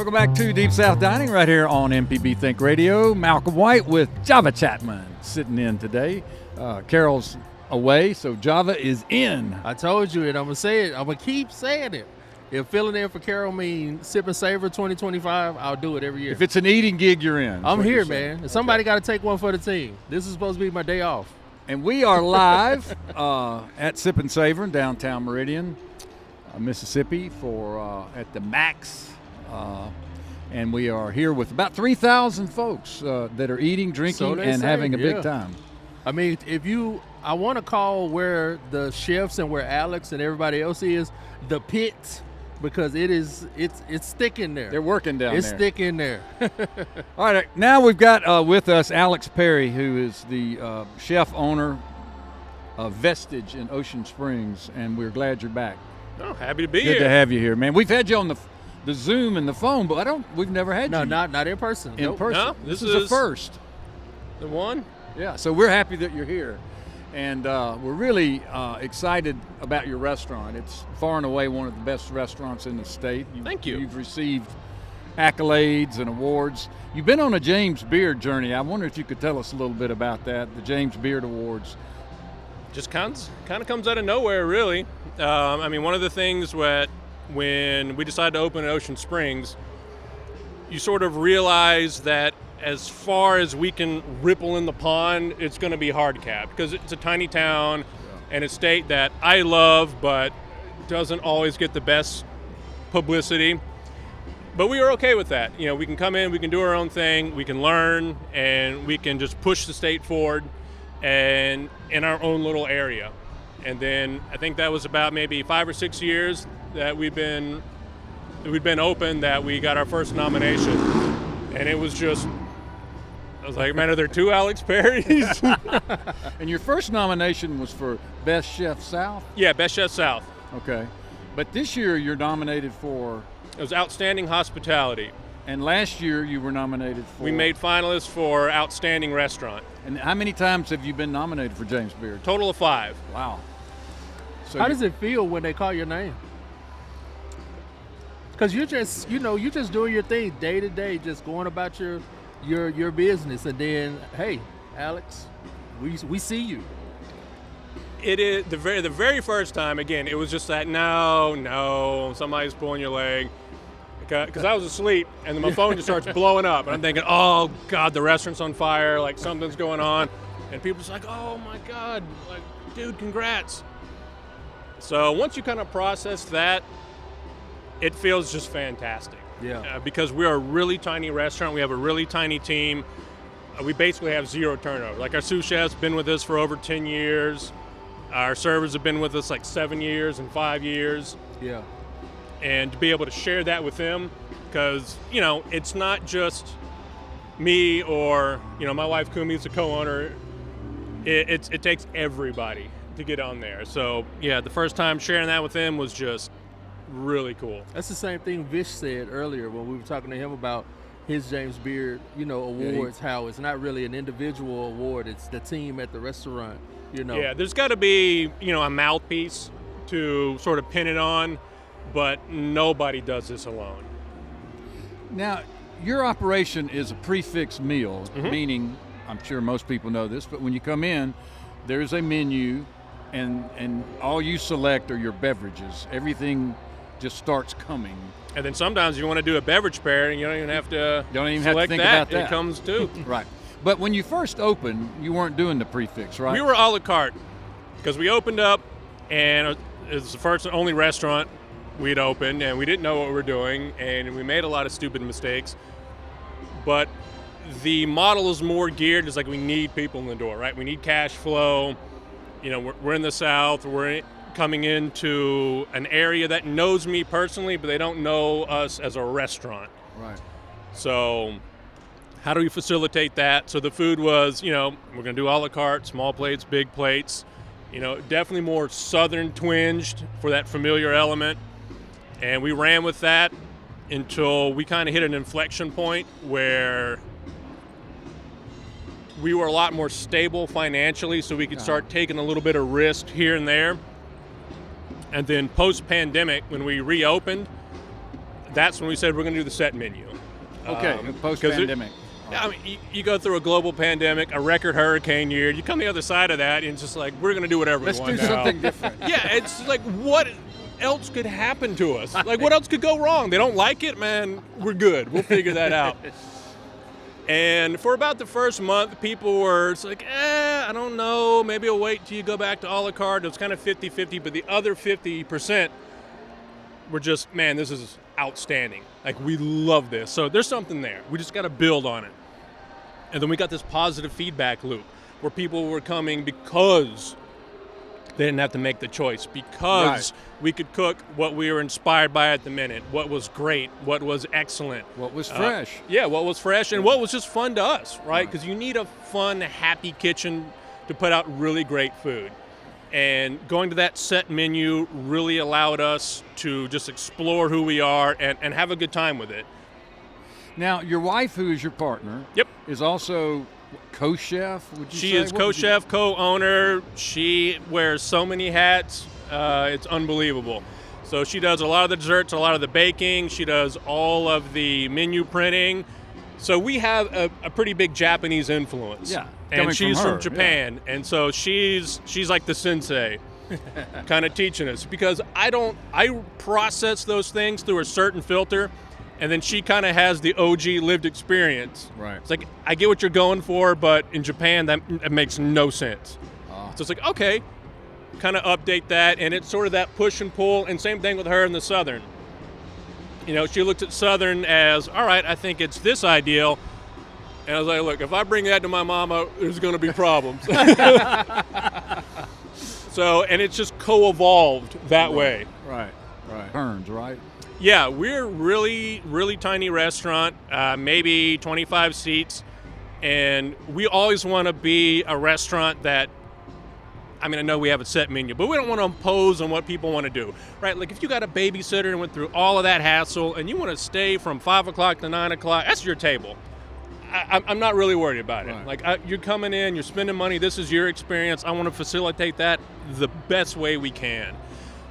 Welcome back to Deep South Dining right here on MPB Think Radio. Malcolm White with Java Chatman sitting in today. Carol's away, so Java is in. I told you it. I'm going to say it. I'm going to keep saying it. If filling in for Carol means Sipp Savor 2025, I'll do it every year. If it's an eating gig, you're in. I'm here, man. Somebody got to take one for the team. This is supposed to be my day off. And we are live at Sipp Savor in downtown Meridian, Mississippi, for at the Max. And we are here with about 3,000 folks that are eating, drinking, and having a big time. I mean, I want to call where the chefs and where Alex and everybody else is the pit, because it's thick in there. They're working down there. It's thick in there. All right, now we've got with us Alex Perry, who is the chef owner of Vestige in Ocean Springs, and we're glad you're back. Oh, happy to be here. Good to have you here, man. We've had you on the Zoom and the phone, but we've never had you. No, not in person. In person. No, this is a first. The one? Yeah, so we're happy that you're here. And we're really excited about your restaurant. It's far and away one of the best restaurants in the state. Thank you. You've received accolades and awards. You've been on a James Beard journey. I wonder if you could tell us a little bit about that, the James Beard Awards. Just kind of comes out of nowhere, really. I mean, one of the things when we decided to open in Ocean Springs, you sort of realize that as far as we can ripple in the pond, it's going to be hard capped, because it's a tiny town and a state that I love, but doesn't always get the best publicity. But we are okay with that. You know, we can come in, we can do our own thing, we can learn, and we can just push the state forward and in our own little area. And then I think that was about maybe 5 or 6 years that we've been open that we got our first nomination. And it was just, I was like, man, are there two Alex Perrys? And your first nomination was for Best Chef South? Yeah, Best Chef South. Okay. But this year you're nominated for? It was Outstanding Hospitality. And last year you were nominated for? We made finalists for Outstanding Restaurant. And how many times have you been nominated for James Beard? Total of 5. Wow. So how does it feel when they call your name? Because you're just doing your thing day to day, just going about your business, and then, hey, Alex, we see you. It is the very first time. Again, it was just that no, somebody's pulling your leg, because I was asleep, and then my phone just starts blowing up, and I'm thinking, oh God, the restaurant's on fire, like something's going on, and people just like, oh my God, like, dude, congrats. So once you kind of process that, it feels just fantastic. Yeah. Because we're a really tiny restaurant. We have a really tiny team. We basically have zero turnover. Like, our sous chef's been with us for over 10 years. Our servers have been with us like 7 years and 5 years. Yeah. And to be able to share that with them, because, it's not just me or, my wife Kumi's the co-owner. It takes everybody to get on there. So, yeah, the first time sharing that with them was just really cool. That's the same thing Vish said earlier when we were talking to him about his James Beard, awards, how it's not really an individual award, it's the team at the restaurant, Yeah, there's got to be, a mouthpiece to sort of pin it on, but nobody does this alone. Now, your operation is a prefix meal, meaning, I'm sure most people know this, but when you come in, there's a menu, and all you select are your beverages. Everything just starts coming. And then sometimes you want to do a beverage pairing, you don't even have to think about that. It comes too. Right. But when you first opened, you weren't doing the prefix, right? We were a la carte, because we opened up, and it was the first and only restaurant we'd opened, and we didn't know what we were doing, and we made a lot of stupid mistakes. But the model is more geared, it's like we need people in the door, right? We need cash flow. We're in the South. We're coming into an area that knows me personally, but they don't know us as a restaurant. Right. So how do we facilitate that? So the food was, we're going to do a la carte, small plates, big plates, definitely more Southern twinged for that familiar element. And we ran with that until we kind of hit an inflection point where we were a lot more stable financially, so we could start taking a little bit of risk here and there. And then post-pandemic, when we reopened, that's when we said we're going to do the set menu. Okay, post-pandemic. I mean, you go through a global pandemic, a record hurricane year. You come the other side of that, and it's just like, we're going to do whatever we want Let's do something different. Yeah, it's like, what else could happen to us? Like, what else could go wrong? They don't like it, man. We're good. We'll figure that out. And for about the first month, people were like, I don't know. Maybe I'll wait till you go back to a la carte. It was kind of 50-50, but the other 50% were just, man, this is outstanding. Like, we love this. So there's something there. We just got to build on it. And then we got this positive feedback loop where people were coming because they didn't have to make the choice, because we could cook what we were inspired by at the minute, what was great, what was excellent. What was fresh. What was fresh, and what was just fun to us, right? Because you need a fun, happy kitchen to put out really great food. And going to that set menu really allowed us to just explore who we are and have a good time with it. Now, your wife, who is your partner, is also co-chef, would you say? She is co-chef, co-owner. She wears so many hats. It's unbelievable. So she does a lot of the desserts, a lot of the baking. She does all of the menu printing. So we have a pretty big Japanese influence. Yeah, and she's from from Japan. Yeah. And so she's like the sensei, kind of teaching us. Because I process those things through a certain filter. And then she kind of has the OG lived experience. Right. It's like, I get what you're going for, but in Japan, that makes no sense. So it's like, okay, kind of update that. And it's sort of that push and pull. And same thing with her in the Southern. You know, she looked at Southern as, all right, I think it's this ideal. And I was like, look, if I bring that to my mama, there's going to be problems. So, and it's just co-evolved that way. Right. Turns, right? Yeah, we're really, really tiny restaurant, maybe 25 seats, and we always want to be a restaurant that, I mean, I know we have a set menu, but we don't want to impose on what people want to do, right? Like, if you got a babysitter and went through all of that hassle, and you want to stay from 5 o'clock to 9 o'clock, that's your table. I'm not really worried about it. Right. Like, you're coming in, you're spending money, this is your experience. I want to facilitate that the best way we can.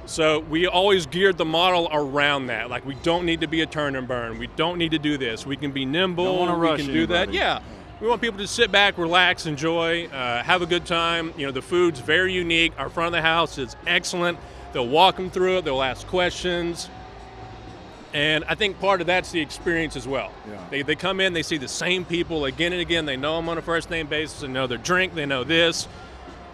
So we always geared the model around that. Like, we don't need to be a turn and burn. We don't need to do this. We can be nimble. Don't want to rush we can do that. anybody. Yeah. We want people to sit back, relax, enjoy, have a good time. You know, the food's very unique. Our front of the house is excellent. They'll walk them through it. They'll ask questions. And I think part of that's the experience as well. Yeah. They come in, they see the same people again and again. They know them on a first-name basis. They know their drink. They know this.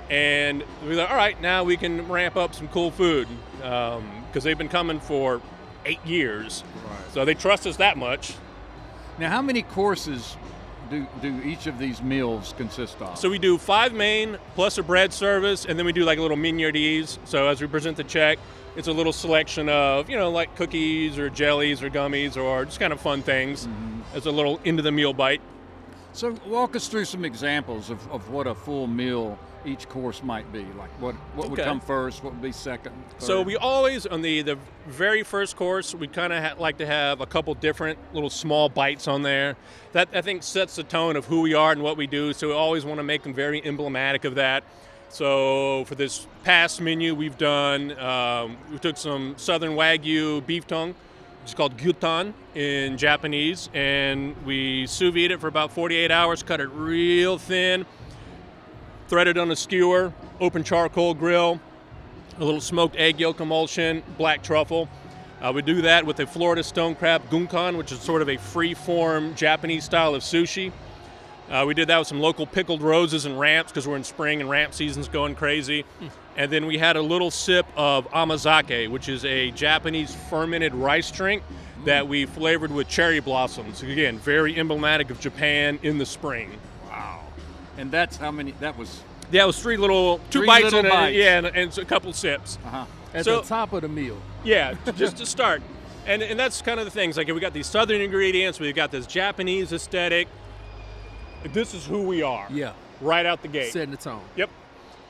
And we're like, all right, now we can ramp up some cool food because they've been coming for 8 years. Right. So they trust us that much. Now, how many courses do each of these meals consist of? So we do 5 main plus a bread service, and then we do like a little mignardises. So as we present the check, it's a little selection of, you know, like cookies or jellies or gummies or just kind of fun things as a little into the meal bite. So walk us through some examples of what a full meal each course might be. Like what would come first, what would be second, third? So we always, on the very first course, we kind of like to have a couple different little small bites on there. That, I think, sets the tone of who we are and what we do, so we always want to make them very emblematic of that. So for this past menu we've done, we took some Southern Wagyu beef tongue, which is called gyutan in Japanese, and we sous vide it for about 48 hours, cut it real thin, threaded on a skewer, open charcoal grill, a little smoked egg yolk emulsion, black truffle. We do that with a Florida stone crab gunkan, which is sort of a free-form Japanese style of sushi. We did that with some local pickled roses and ramps because we're in spring and ramp season's going crazy. And then we had a little sip of amazake, which is a Japanese fermented rice drink that we flavored with cherry blossoms. Again, very emblematic of Japan in the spring. Wow. And that's how many, that was? Yeah, it was two Three bites little and bites. and a couple sips. Uh-huh. At So- the top of the meal. Yeah, just to start. And that's kind of the things. Like, we got these Southern ingredients, we've got this Japanese aesthetic. This is who we are. Yeah. Right out the gate. Setting the tone. Yep.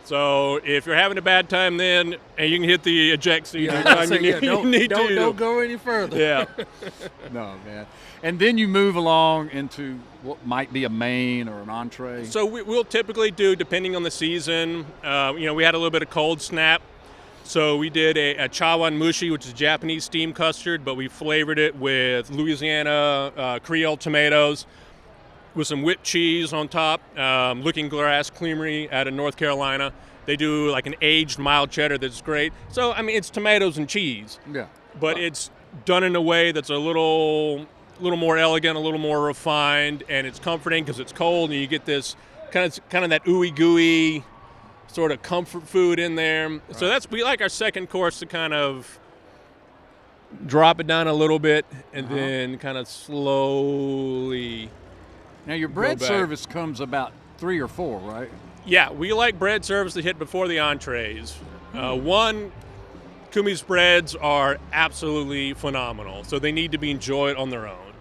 So if you're having a bad time then, and you can hit the eject seat Yeah, anytime you need to. don't go any further. Yeah. No, man. And then you move along into what might be a main or an entree. So we'll typically do, depending on the season, we had a little bit of cold snap. So we did a chawan mushi, which is Japanese steamed custard, but we flavored it with Louisiana Creole tomatoes with some whipped cheese on top. Looking Glass Creamery out of North Carolina. They do like an aged mild cheddar that's great. So, I mean, it's tomatoes and cheese. Yeah. But it's done in a way that's a little more elegant, a little more refined, and it's comforting because it's cold, and you get this kind of that ooey gooey sort of comfort food in there. Right. So we like our second course to kind of drop it down a little bit and then kind of slowly. Now your bread service comes about 3 or 4, right? Yeah, we like bread service to hit before the entrees. One, Kumi's breads are absolutely phenomenal, so they need to be enjoyed on their own.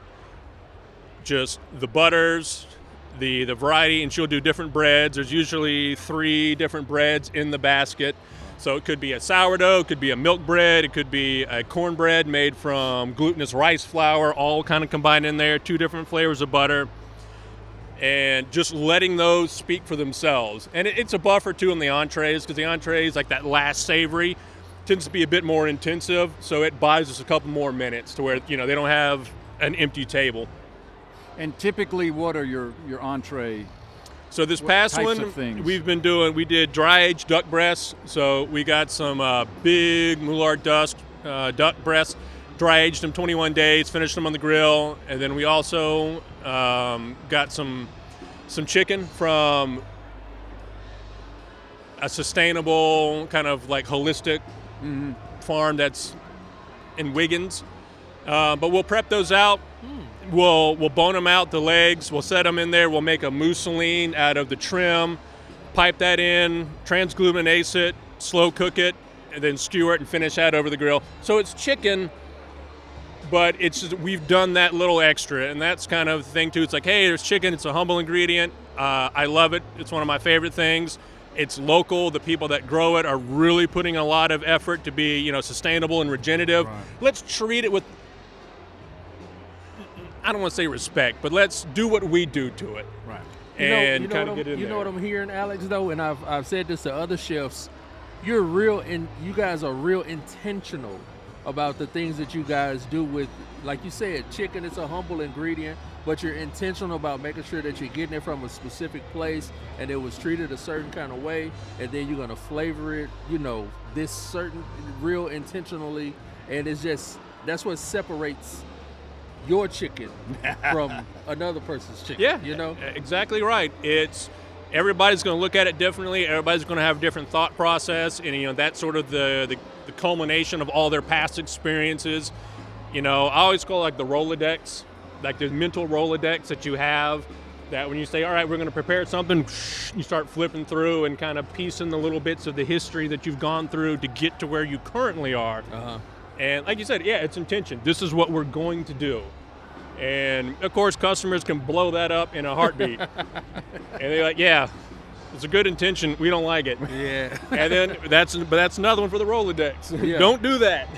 Just the butters, the variety, and she'll do different breads. There's usually 3 different breads in the basket. So it could be a sourdough, it could be a milk bread, it could be a cornbread made from glutinous rice flour, all kind of combined in there, 2 different flavors of butter. And just letting those speak for themselves. And it's a buffer, too, in the entrees, because the entrees, like that last savory, tends to be a bit more intensive, so it buys us a couple more minutes to where, they don't have an empty table. And typically, what are your entree? So this past one, we did dry-aged duck breasts. So we got some big Moulard duck breasts, dry-aged them 21 days, finished them on the grill, and then we also got some chicken from a sustainable kind of like holistic farm that's in Wiggins. But we'll prep those out. We'll bone them out, the legs. We'll set them in there. We'll make a mousseline out of the trim, pipe that in, transglutinase it, slow cook it, and then skewer it and finish that over the grill. So it's chicken, but it's just, we've done that little extra, and that's kind of the thing too. It's like, hey, there's chicken. It's a humble ingredient. I love it. It's one of my favorite things. It's local. The people that grow it are really putting a lot of effort to be, sustainable and regenerative. Right. Let's treat it with, I don't want to say respect, but let's do what we do to it. Right. And kind of get in there. You know what I'm hearing, Alex, though, and I've said this to other chefs. You guys are real intentional about the things that you guys do with, like you said, chicken. It's a humble ingredient, but you're intentional about making sure that you're getting it from a specific place and it was treated a certain kind of way, and then you're going to flavor it, this certain, real intentionally, and it's just, that's what separates your chicken from another person's chicken. Yeah, exactly right. Everybody's going to look at it differently. Everybody's going to have a different thought process, and that's sort of the culmination of all their past experiences. I always call it like the Rolodex, like the mental Rolodex that you have, that when you say, all right, we're going to prepare something, you start flipping through and kind of piecing the little bits of the history that you've gone through to get to where you currently are. And like you said, yeah, it's intention. This is what we're going to do. And of course, customers can blow that up in a heartbeat. And they're like, yeah, it's a good intention. We don't like it. Yeah. And then that's another one for the Rolodex. Yeah. Don't do that.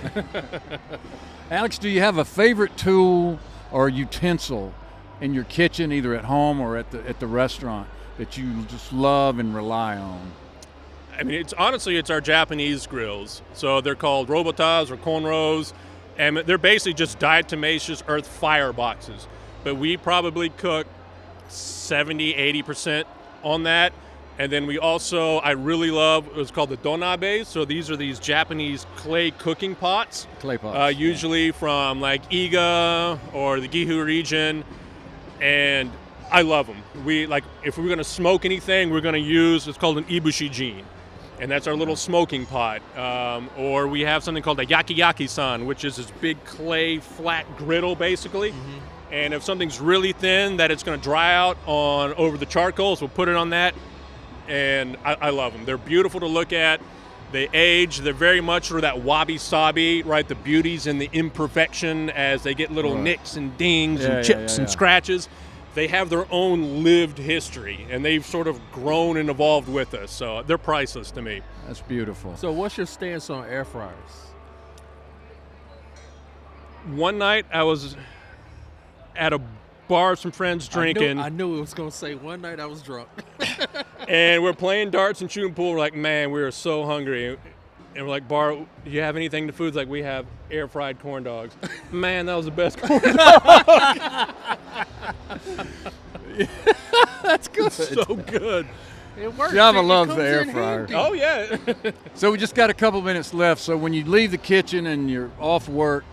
Alex, do you have a favorite tool or utensil in your kitchen, either at home or at the restaurant, that you just love and rely on? I mean, it's our Japanese grills. So they're called robotas or konros, and they're basically just diatomaceous earth fire boxes. But we probably cook 70, 80% on that. And then we also, I really love, what's called the donabe. So these are these Japanese clay cooking pots. Clay pots. Usually from like Iga or the Gifu region. And I love them. If we're going to smoke anything, we're going to use, it's called an ibushi-jin. And that's our little smoking pot. Or we have something called a yaki-yaki-san, which is this big clay flat griddle, basically. Mm-hmm. And if something's really thin that it's going to dry out over the charcoals, we'll put it on that. And I love them. They're beautiful to look at. They age. They're very much sort of that wabi-sabi, right? The beauty's in the imperfection as they get little nicks and dings and chips and scratches. They have their own lived history, and they've sort of grown and evolved with us. So they're priceless to me. That's beautiful. So what's your stance on air fryers? One night I was at a bar with some friends drinking. I knew it was going to say one night I was drunk. And we're playing darts and shooting pool. We're like, man, we are so hungry. And we're like, Bar, do you have anything to foods? Like, we have air fried corn dogs. Man, that was the best corn dog. That's good. So good. It works. Java It loves comes the air in fryer. handy. Oh, yeah. So we just got a couple minutes left. So when you leave the kitchen and you're off work,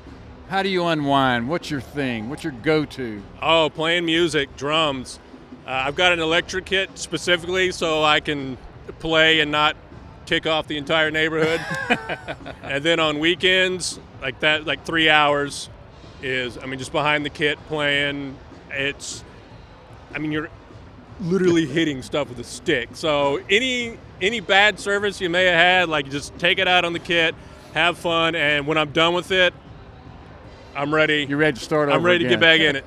how do you unwind? What's your thing? What's your go-to? Oh, playing music, drums. I've got an electric kit specifically so I can play and not tick off the entire neighborhood. And then on weekends, like 3 hours is, just behind the kit playing. You're literally hitting stuff with a stick. So any bad service you may have had, like, just take it out on the kit, have fun, and when I'm done with it, I'm ready. You're ready to start over I'm ready again. to get back in it.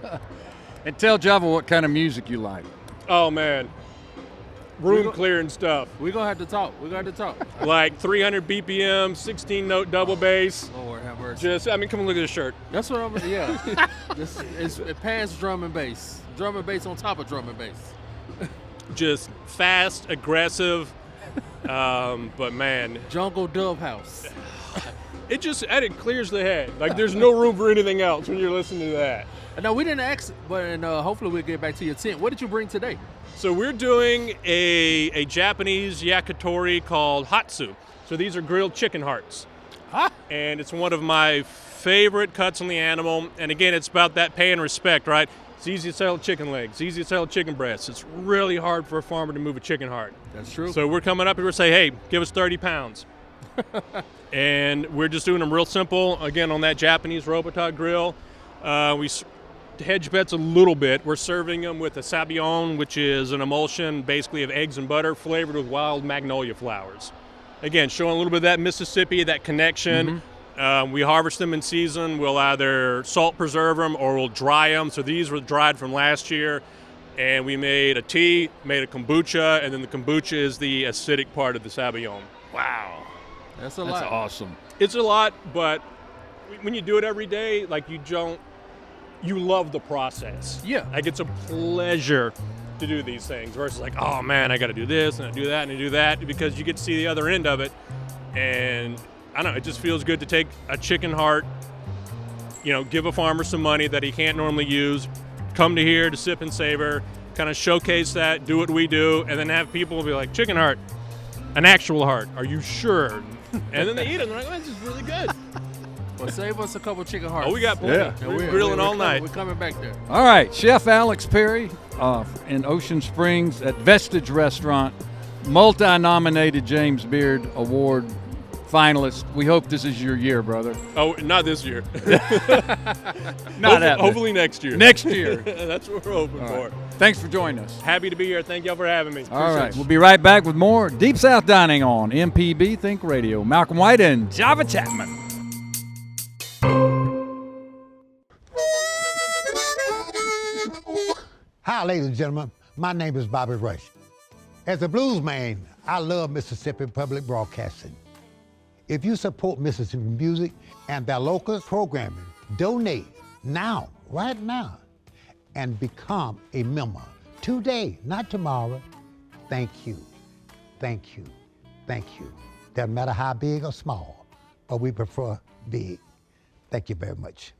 And tell Java what kind of music you like. Oh, man. Room clearing stuff. We're going to have to talk. We're going to have to talk. Like 300 BPM, 16-note double bass. Lord have mercy. Come and look at this shirt. That's what it past drum and bass. Drum and bass on top of drum and bass. Just fast, aggressive, but man. Jungle Dove House. It clears the head. Like, there's no room for anything else when you're listening to that. No, we didn't ask, but hopefully we'll get back to your tent. What did you bring today? So we're doing a Japanese yakitori called hatsu. So these are grilled chicken hearts. Huh? And it's one of my favorite cuts on the animal. And again, it's about that pay and respect, right? It's easy to sell chicken legs. It's easy to sell chicken breasts. It's really hard for a farmer to move a chicken heart. That's true. So we're coming up here and say, hey, give us 30 pounds. And we're just doing them real simple. Again, on that Japanese Robotop grill. We hedge bets a little bit. We're serving them with a sabayon, which is an emulsion basically of eggs and butter flavored with wild magnolia flowers. Again, showing a little bit of that Mississippi, that connection. Mm-hmm. We harvest them in season. We'll either salt preserve them or we'll dry them. So these were dried from last year. And we made a tea, made a kombucha, and then the kombucha is the acidic part of the sabayon. Wow. That's a That's lot. awesome. It's a lot, but when you do it every day, like, you love the process. Yeah. Like, it's a pleasure to do these things versus like, oh man, I got to do this and I do that and I do that, because you get to see the other end of it. And I don't know, it just feels good to take a chicken heart, give a farmer some money that he can't normally use, come to here to Sipp and Savor, kind of showcase that, do what we do, and then have people be like, chicken heart, an actual heart, are you sure? And then they eat it and they're like, oh, this is really good. Well, save us a couple chicken hearts. Oh, we got plenty. Yeah. We're grilling all night. We're coming back there. All right, Chef Alex Perry in Ocean Springs at Vestige Restaurant, multi-nominated James Beard Award finalist. We hope this is your year, brother. Oh, not this year. Hopefully next year. Next year. That's what we're hoping for. Thanks for joining us. Happy to be here. Thank y'all for having me. All right, we'll be right back with more Deep South Dining on MPB Think Radio. Malcolm White and Java Chatman. Hi, ladies and gentlemen. My name is Bobby Rush. As a blues man, I love Mississippi Public Broadcasting. If you support Mississippi music and their local programming, donate now, right now, and become a member today, not tomorrow. Thank you, thank you, thank you. Doesn't matter how big or small, but we prefer big. Thank you very much.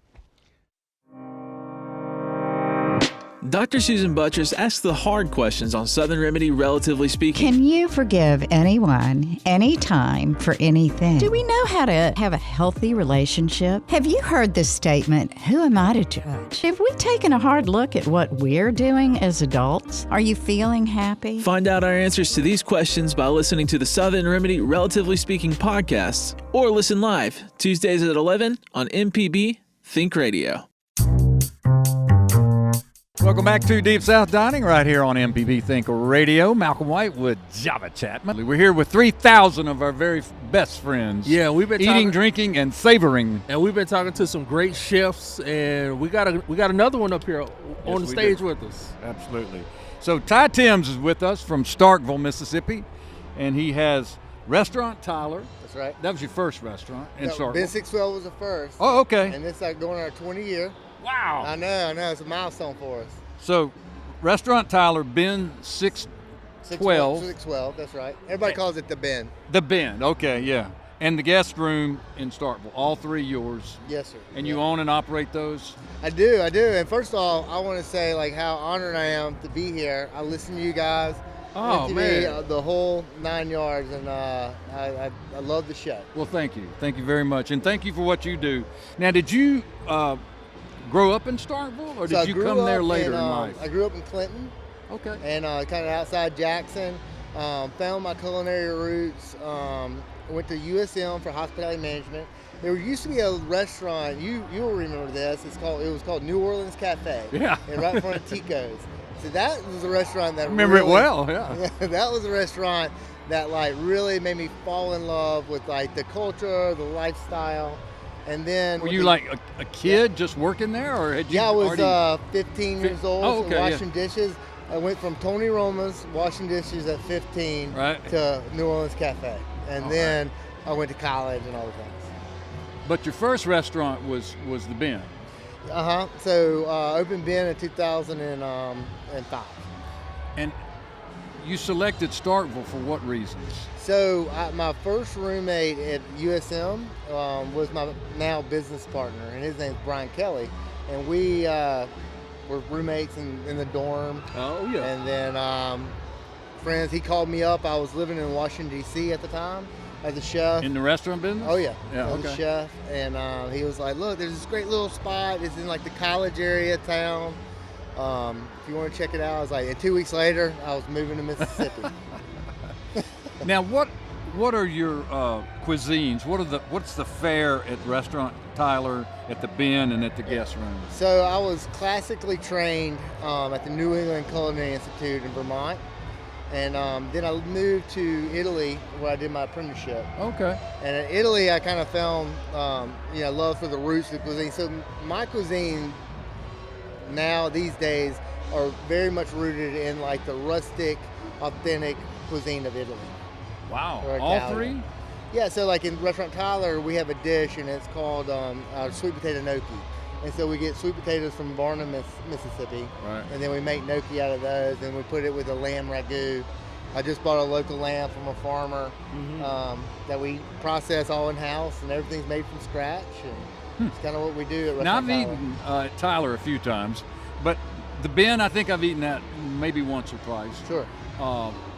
Dr. Susan Buttress asks the hard questions on Southern Remedy, Relatively Speaking. Can you forgive anyone, anytime, for anything? Do we know how to have a healthy relationship? Have you heard this statement, who am I to judge? Have we taken a hard look at what we're doing as adults? Are you feeling happy? Find out our answers to these questions by listening to the Southern Remedy, Relatively Speaking podcasts, or listen live Tuesdays at 11 on MPB Think Radio. Welcome back to Deep South Dining right here on MPB Think Radio. Malcolm White with Java Chatman. We're here with 3,000 of our very best friends. Yeah, we've been eating, drinking, and savoring. And we've been talking to some great chefs, and we got another one up here on the stage with us. Absolutely. So Ty Thames is with us from Starkville, Mississippi, and he has Restaurant Tyler. That's right. That was your first restaurant in Starkville. Ben 612 was the first. Oh, okay. And it's like going on our 20th year. Wow. I know. It's a milestone for us. So, Restaurant Tyler, Ben 612. 612, that's right. Everybody calls it the Ben. The Ben, okay, yeah. And the guest room in Starkville, all three yours. Yes, sir. And you own and operate those? I do. And first of all, I want to say like how honored I am to be here. I listen to you guys. Oh, MTV, man. the whole 9 yards, and I love the show. Well, thank you. Thank you very much. And thank you for what you do. Now, did you grow up in Starkville, or So did I you grew come there up later in in life? I grew up in Clinton, Okay. and kind of outside Jackson. Found my culinary roots. Went to USM for hospitality management. There used to be a restaurant. You'll remember this. It was called New Orleans Cafe. Yeah. And right in front of Tico's. So that was a restaurant that Remember really, it well, yeah. That was a restaurant that like really made me fall in love with like the culture, the lifestyle, and then. Were you like a kid just working there, or had you? Yeah, I was already... 15 years old, Oh, okay, yeah. washing dishes. I went from Tony Roma's washing dishes at 15 Right. to New Orleans Cafe, and All then I went to college and all the things. But your first restaurant was the Ben. So opened Ben in 2005. And you selected Starkville for what reasons? So my first roommate at USM was my now business partner, and his name's Brian Kelly, and we were roommates in the dorm. Oh yeah. And then friends, he called me up. I was living in Washington, D.C. at the time as a chef. In the restaurant business? Oh, yeah. Yeah, I was a okay. chef. And he was like, look, there's this great little spot. It's in like the college area of town. If you want to check it out. I was like, and 2 weeks later, I was moving to Mississippi. Now, what are your cuisines? What's the fare at Restaurant Tyler, at the Ben, and at the guest room? So I was classically trained at the New England Culinary Institute in Vermont. And then I moved to Italy where I did my apprenticeship. Okay. And in Italy, I kind of found, love for the roots of the cuisine. So my cuisine now, these days, are very much rooted in like the rustic, authentic cuisine of Italy. Wow. Or All Italian. three? Yeah, so like in Restaurant Tyler, we have a dish and it's called sweet potato gnocchi. And so we get sweet potatoes from Barnum, Mississippi. Right. And then we make gnocchi out of those, and we put it with a lamb ragu. I just bought a local lamb from a farmer that we process all in-house, and everything's made from scratch. And it's kind of what we do at Now, Restaurant I've Tyler. eaten at Tyler a few times, but the Ben, I think I've eaten that maybe once or twice. Sure.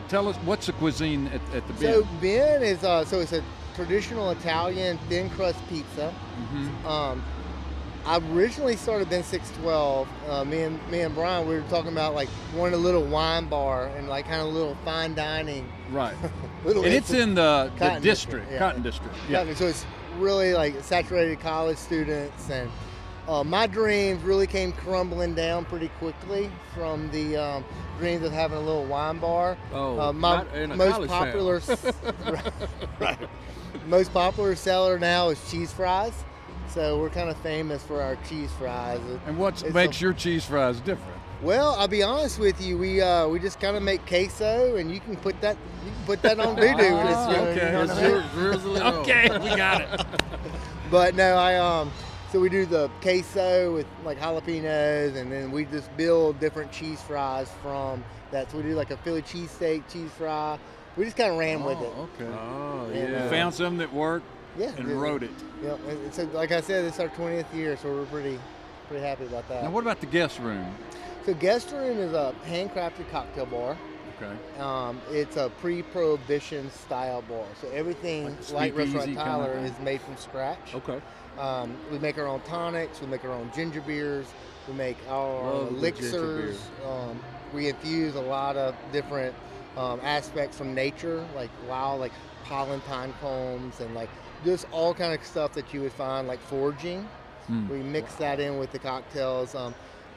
Tell us, what's the cuisine at the Ben? So Ben is it's a traditional Italian thin crust pizza. I originally started Ben 612. Me and Brian, we were talking about like wanting a little wine bar and like kind of a little fine dining. Right. Little And it's in the Cotton district, yeah. Cotton District. Yeah. So it's really like saturated college students, and my dreams really came crumbling down pretty quickly from the dreams of having a little wine bar. Oh, my not in a most college popular, right. Most popular seller now is cheese fries. So we're kind of famous for our cheese fries. And what It's makes your cheese fries different? Well, I'll be honest with you. We just kind of make queso, and you can put that on doo-doo. Okay. Okay, we got it. But no, so we do the queso with like jalapenos, and then we just build different cheese fries from that. So we do like a Philly cheesesteak cheese fry. We just kind of ran with it. Okay. Oh And, yeah. Found some that worked Yeah. and wrote it. Yeah. And so like I said, it's our 20th year, so we're pretty happy about that. Now, what about the guest room? So guest room is a handcrafted cocktail bar. Okay. It's a pre-prohibition style bar. So everything like speakeasy Restaurant kinda Tyler thing? is made from scratch. Okay. We make our own tonics. We make our own ginger beers. We make our Love own the ginger elixirs. We infuse a lot of different aspects from nature, like wild, like pollen pine combs, and like just all kind of stuff that you would find like foraging. We mix that in with the cocktails.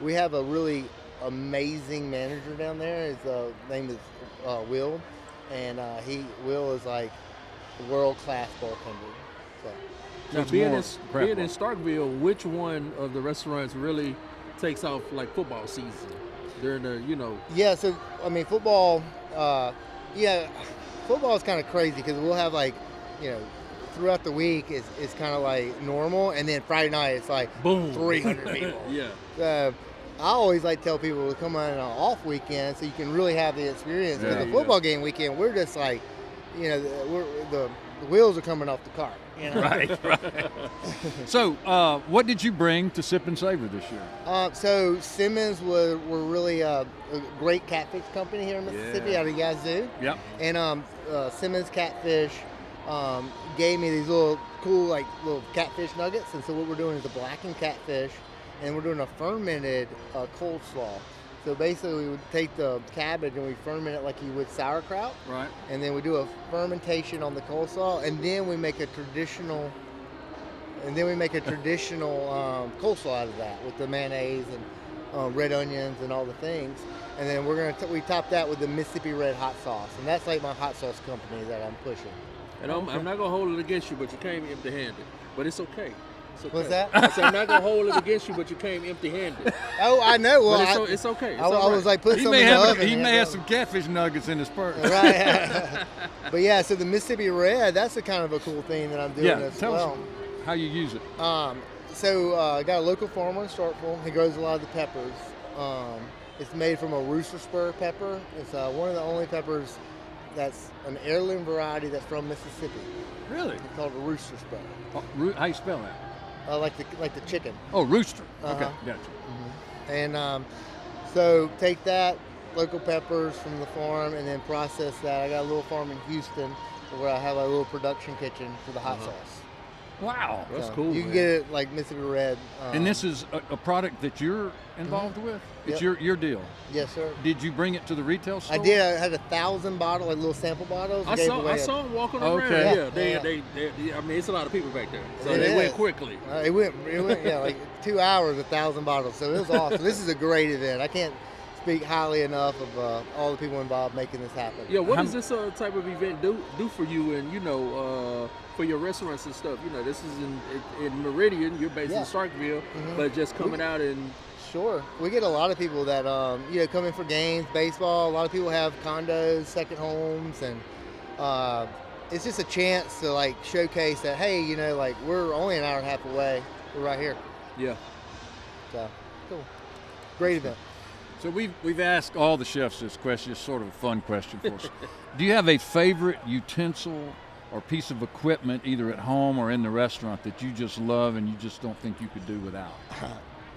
We have a really amazing manager down there. His name is Will, and Will is like a world-class bartender. So. Now, it's being more in prep Starkville, which one of the restaurants really takes off like football season during the Yeah, so I mean football. Football is kind of crazy because we'll have like, throughout the week it's kind of like normal, and then Friday night it's like boom 300 people. Yeah. I always like to tell people to come on an off weekend so you can really have the experience. Because Yeah. the football game weekend, we're just like, we're the the wheels are coming off the cart. You know? Right. So, what did you bring to Sipp and Savor this year? So Simmons were really a great catfish company here in Mississippi, out of Yazoo. Yep. And Simmons Catfish gave me these little cool little catfish nuggets. And so what we're doing is a blackened catfish, and we're doing a fermented coleslaw. So basically, we would take the cabbage and we ferment it like you would sauerkraut. Right. And then we do a fermentation on the coleslaw, and then we make a traditional coleslaw out of that with the mayonnaise and red onions and all the things. And then we top that with the Mississippi Red hot sauce, and that's like my hot sauce company that I'm pushing. And I'm not gonna hold it against you, but you came empty-handed. But it's okay. It's okay. What's that? I said I'm not gonna hold it against you, but you came empty-handed. Oh, I know. Well, but it's okay. It's I all was right. like, put He some may in the have oven. he may have some catfish nuggets in his purse. Right. But yeah, so the Mississippi Red, that's a kind of a cool thing that I'm doing as tell well. us how you use it. So I got a local farmer in Starkville. He grows a lot of the peppers. It's made from a rooster spur pepper. It's one of the only peppers that's an heirloom variety that's from Mississippi. Really? It's called a rooster spur. Oh, how you spell that? Like the chicken. Oh, rooster. Uh-huh. Okay, gotcha. And so take that, local peppers from the farm, and then process that. I got a little farm in Houston where I have a little production kitchen for the hot sauce. Wow. That's So cool. You can man. get it like Mississippi Red. And this is a product that you're involved with? It's your deal. Yes, sir. Did you bring it to the retail store? I did. I had 1,000 bottles, like little sample bottles. I saw them walking around. Okay. Yeah, Yeah. they I mean, it's a lot of people back there, so It they went is. quickly. It went like 2 hours, 1,000 bottles. So it was awesome. This is a great event. I can't speak highly enough of all the people involved making this happen. Yeah, what does this type of event do for you, and for your restaurants and stuff? This is in Meridian. You're based in Starkville, but just coming out and. Sure. We get a lot of people that come in for games, baseball. A lot of people have condos, second homes, and it's just a chance to like showcase that, hey, we're only an hour and a half away. We're right here. Yeah. So cool. Great event. So we've asked all the chefs this question. It's sort of a fun question for us. Do you have a favorite utensil or piece of equipment, either at home or in the restaurant, that you just love and you just don't think you could do without?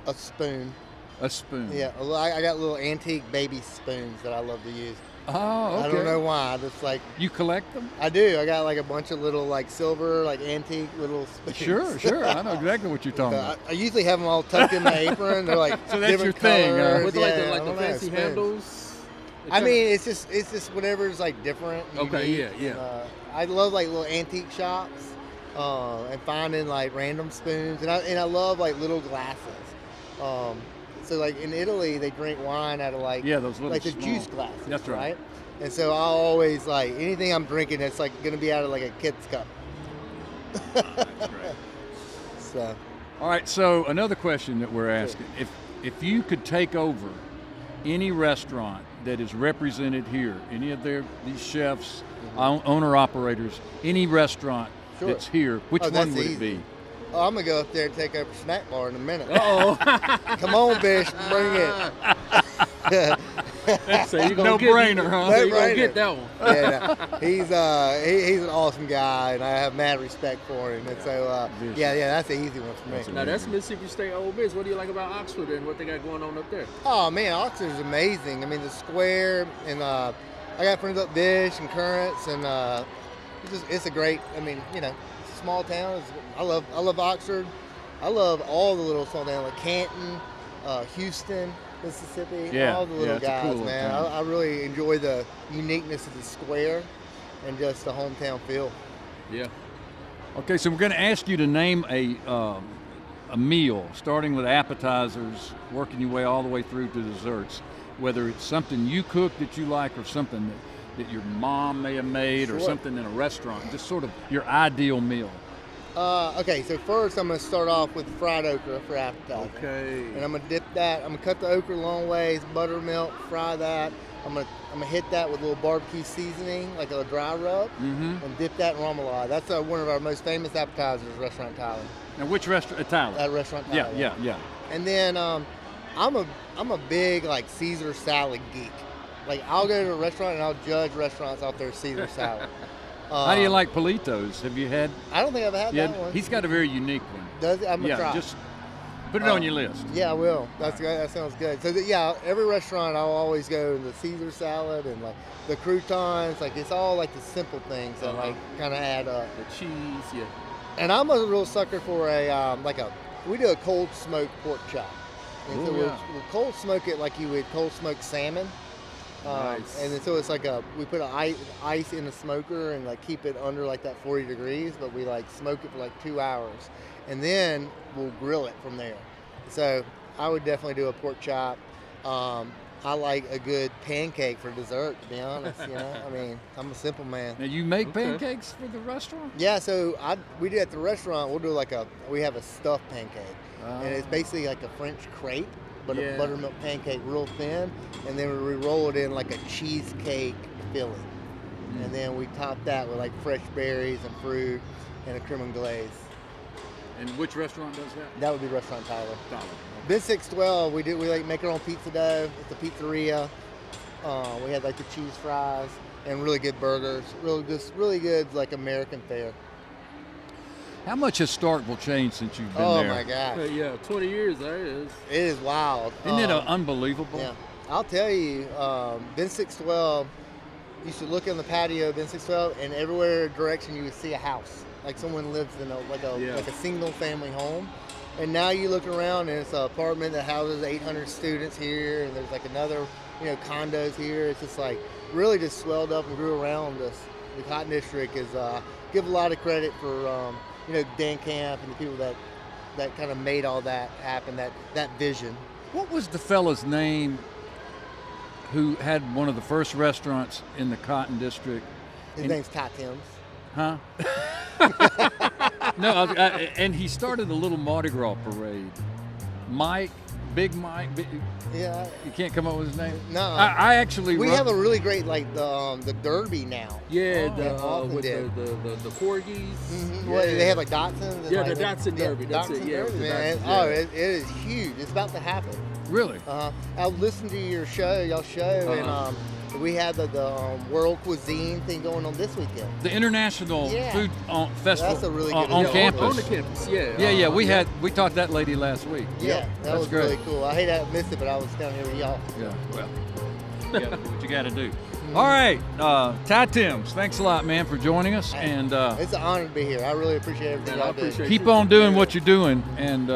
A spoon. A spoon. Yeah, I got little antique baby spoons that I love to use. Oh, okay. I don't know why. I just You collect them? I do. I got like a bunch of little silver, antique little spoons. Sure. I know exactly what you're talking about. I usually have them all tucked in my apron. They're like So that's different your thing, huh? colors. With Yeah, the I don't know, fancy spoons. handles. I mean, it's just whatever's different. Okay, unique. yeah. I love little antique shops and finding random spoons, and I love little glasses. So in Italy, they drink wine out of those little the small juice glasses. That's right. And so I always anything I'm drinking, it's gonna be out of a kid's cup. That's great. So. All right, so another question that we're asking. If you could take over any restaurant that is represented here, any of these chefs, owner-operators, any restaurant that's here, which one would it be? Oh, I'm gonna go up there and take over Snack Bar in a minute. Uh-oh. Come on, Bish, bring it. So you No brainer, huh? So you gonna No-brainer. get that one. Yeah, he's an awesome guy, and I have mad respect for him. And so, that's an easy one for me. Now that's Mississippi State Ole Miss. What do you like about Oxford and what they got going on up there? Oh man, Oxford's amazing. I mean, the square, and I got friends up Bish and Currents, and it's a great. I mean, it's a small town. I love Oxford. I love all the little small towns like Canton, Houston, Mississippi, all the little it's a guys, cool little man. town. I really enjoy the uniqueness of the square and just the hometown feel. Yeah. Okay, so we're going to ask you to name a meal, starting with appetizers, working your way all the way through to desserts, whether it's something you cook that you like or something that your mom may have made or Sure. something in a restaurant, just sort of your ideal meal. Okay, so first I'm going to start off with fried okra for appetizer. Okay. And I'm going to dip that. I'm going to cut the okra long ways, buttermilk, fry that. I'm gonna hit that with a little barbecue seasoning, like a dry rub, and dip that in remoulade. That's one of our most famous appetizers, Restaurant Tyler. Now, which restaurant? Italian. At Restaurant Tyler. Yeah. And then I'm a big Caesar salad geek. I'll go to a restaurant and I'll judge restaurants off their Caesar salad. How do you like Politos? Have you had? I don't think I've had that one. He's got a very unique one. Does it? I'm gonna try. Just put it on your list. Yeah, I will. That's good. That sounds good. So yeah, every restaurant I'll always go to the Caesar salad and like the croutons. Like it's all like the simple things that like kind of add up. The cheese, yeah. And I'm a real sucker for we do a cold smoked pork chop. And so we'll cold smoke it like you would cold smoke salmon. Nice. And then, so it's like we put ice in the smoker and like keep it under like that 40 degrees, but we like smoke it for like 2 hours, and then we'll grill it from there. So I would definitely do a pork chop. I like a good pancake for dessert, to be honest. You know, I mean, I'm a simple man. Now you make pancakes for the restaurant? Yeah, so we do at the restaurant. We'll do we have a stuffed pancake, and it's basically like a French crepe, but a buttermilk pancake, real thin, and then we roll it in like a cheesecake filling, and then we top that with like fresh berries and fruit and a creme glaze. And which restaurant does that? That would be Restaurant Tyler. Ben 612, we like make our own pizza dough. It's a pizzeria. We had like the cheese fries and really good burgers. Really good like American fare. How much has Starkville changed since you've been there? Oh my gosh. Yeah, 20 years, that is. It is wild. Isn't it unbelievable? Yeah. I'll tell you, Ben 612, you should look in the patio of Ben 612, and everywhere direction you would see a house. Like someone lives in a single family home. And now you look around and it's an apartment that houses 800 students here, and there's like another, condos here. It's just like really just swelled up and grew around us. The Cotton District is, give a lot of credit for, Dan Camp and the people that kind of made all that happen, that vision. What was the fella's name who had one of the first restaurants in the Cotton District? His name's Ty Thames. Huh? No, and he started a little Mardi Gras parade. Big Mike. Yeah. You can't come up with his name? No. I actually. We have a really great the Derby now. Yeah, with the corgis. Mm-hmm. Well, they have like Datsuns. Yeah, the Datsun Derby. That's Datsun it. Yeah, Derby, man. Oh, it is huge. It's about to happen. Really? I listened to y'all show, and we had the world cuisine thing going on this weekend. The International Food Festival. That's a really good on campus. On the campus, yeah. Yeah. We taught that lady last week. Yeah, that was great. Really cool. I hate I missed it, but I was down here with y'all. Yeah, well, you gotta do what you got to do. All right, Ty Thames, thanks a lot, man, for joining us. And it's an honor to be here. I really appreciate everything y'all do. Keep on doing what you're doing, and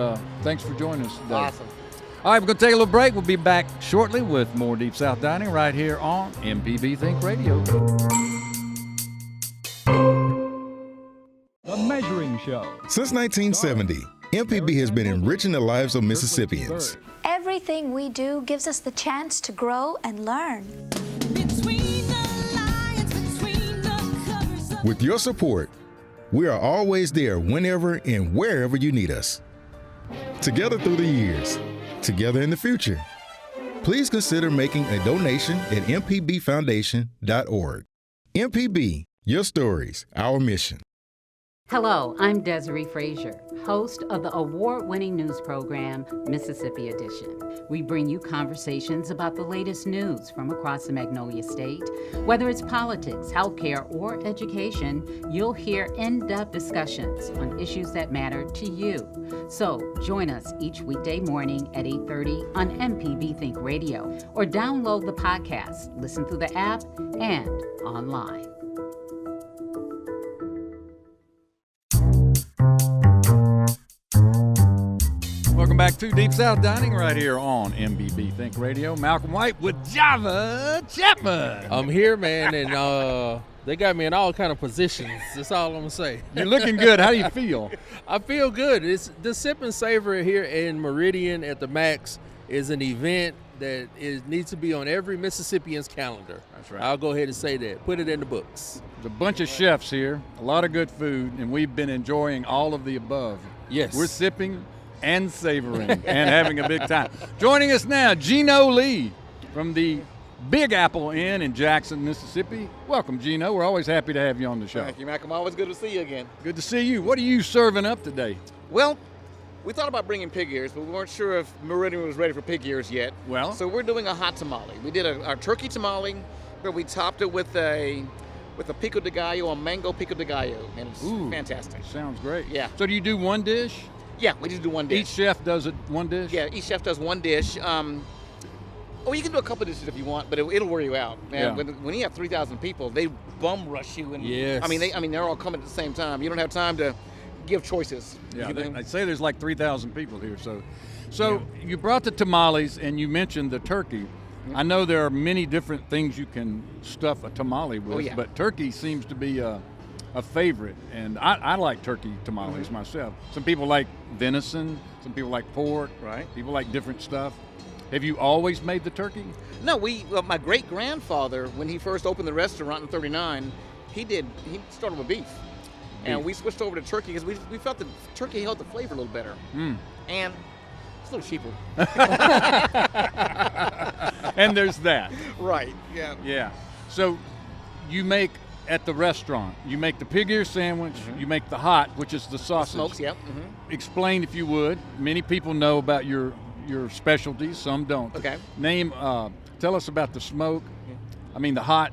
thanks for joining us today. Awesome. All right, we're going to take a little break. We'll be back shortly with more Deep South Dining right here on MPB Think Radio. The Measuring Show. Since 1970, MPB has been enriching the lives of Mississippians. Everything we do gives us the chance to grow and learn. With your support, we are always there whenever and wherever you need us. Together through the years, together in the future. Please consider making a donation at mpbfoundation.org. MPB, your stories, our mission. Hello, I'm Desiree Frazier, host of the award-winning news program, Mississippi Edition. We bring you conversations about the latest news from across the Magnolia State. Whether it's politics, healthcare, or education, you'll hear in-depth discussions on issues that matter to you. So join us each weekday morning at 8:30 on MPB Think Radio, or download the podcast, listen through the app, and online. Welcome back to Deep South Dining right here on MPB Think Radio. Malcolm White with Java Chatman. I'm here, man, and they got me in all kind of positions. That's all I'm going to say. You're looking good. How do you feel? I feel good. It's the Sipp Savor here in Meridian at the Max is an event that needs to be on every Mississippian's calendar. That's right. I'll go ahead and say that. Put it in the books. There's a bunch of chefs here, a lot of good food, and we've been enjoying all of the above. Yes. We're sipping and savoring and having a big time. Joining us now, Geno Lee from the Big Apple Inn in Jackson, Mississippi. Welcome, Geno. We're always happy to have you on the show. Thank you, Malcolm. Always good to see you again. Good to see you. What are you serving up today? Well, we thought about bringing pig ears, but we weren't sure if Meridian was ready for pig ears yet. Well, so we're doing a hot tamale. We did our turkey tamale, but we topped it with a with a pico de gallo, a mango pico de gallo, and it's fantastic. Sounds great. Yeah. So do you do one dish? Yeah, we just do one dish. Each chef does it one dish? Yeah, each chef does one dish. You can do a couple dishes if you want, but it'll wear you out. Man, Yeah. when you have 3,000 people, they bum rush you, and Yes. I mean they're all coming at the same time. You don't have time to give choices. Yeah, You know? I'd say there's like 3,000 people here. So you brought the tamales and you mentioned the turkey. I know there are many different things you can stuff a tamale with, but turkey seems to be a favorite. And I like turkey tamales myself. Some people like venison, some people like pork, right? People like different stuff. Have you always made the turkey? No, my great-grandfather, when he first opened the restaurant in '39, he started with beef. And we switched over to turkey because we felt that turkey held the flavor a little better. And it's a little cheaper. And there's that. Right, yeah. Yeah. So you make at the restaurant, you make the pig ear sandwich, you make the hot, which is the sausage. Smokes, yeah. Explain, if you would. Many people know about your specialties, some don't. Okay. Tell us about the smoke. I mean, the hot.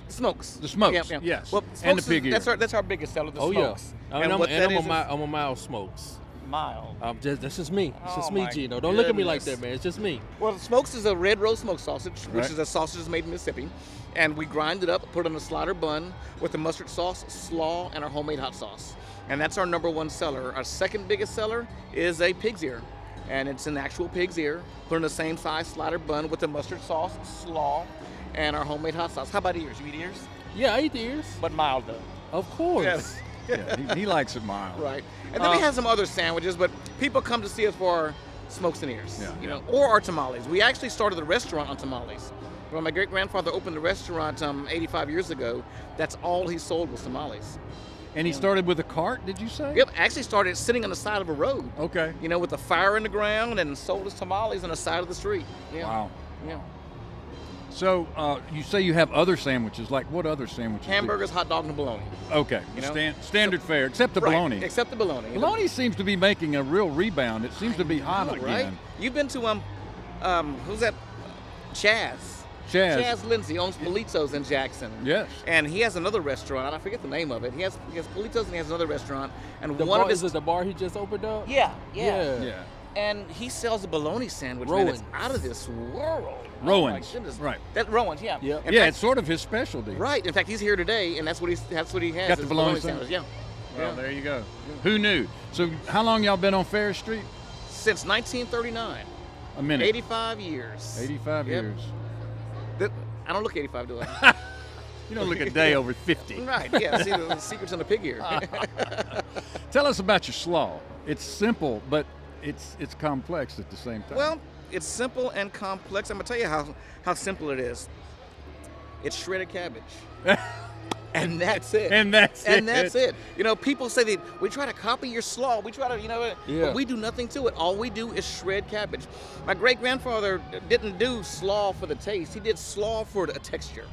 Smokes. The smokes, yeah. yes. Well, and the pig ear. That's our biggest seller, the smokes. Yeah. I'm a mild smokes. Mild. That's just me. It's just me, my Geno. Don't look at me like that, man. It's just me. Well, smokes is a red roast smoked sausage, which is a sausage that's made in Mississippi. And we grind it up, put it on a slider bun with the mustard sauce, slaw, and our homemade hot sauce. And that's our #1 seller. Our second biggest seller is a pig's ear. And it's an actual pig's ear, put in the same size slider bun with the mustard sauce, slaw, and our homemade hot sauce. How about ears? You eat ears? Yeah, I eat the ears. But mild, though. Of course. Yes. Yeah, he likes it mild. Right. And then we have some other sandwiches, but people come to see us for our smokes and ears, or our tamales. We actually started the restaurant on tamales. When my great-grandfather opened the restaurant 85 years ago, that's all he sold was tamales. And he started with a cart, did you say? Yep, actually started sitting on the side of a road. Okay. With a fire in the ground, and sold his tamales on the side of the street. Yeah. Wow. Yeah. So you say you have other sandwiches. Like what other sandwiches? Hamburgers, hot dog, and bologna. Okay. Standard fare, except the bologna. Except the bologna. Bologna seems to be making a real rebound. It seems to be hot again. Right? You've been to who's that? Chaz Lindsay owns Politos in Jackson. Yes. And he has another restaurant. I forget the name of it. He has Politos and he has another restaurant. And Is it the bar he just opened up? Yeah. And he sells a bologna sandwich. Rowan's. Man, it's out of this world. Rowan's. Oh my goodness. Right. That Rowan's, yeah. Yep. Yeah, it's sort of his specialty. Right. In fact, he's here today, and that's what he has. Got the is bologna sandwich. Yeah. Well, there you go. Who knew? So how long y'all been on Fair Street? Since 1939. A minute. 85 years. 85 years. I don't look 85, do I? You don't look a day over 50. Right, yeah. See the secrets in the pig ear. Tell us about your slaw. It's simple, but it's complex at the same time. Well, it's simple and complex. I'm going to tell you how simple it is. It's shredded cabbage. And that's it. And that's it. People say that we try to copy your slaw. We try to, but we do nothing to it. All we do is shred cabbage. My great-grandfather didn't do slaw for the taste. He did slaw for the texture.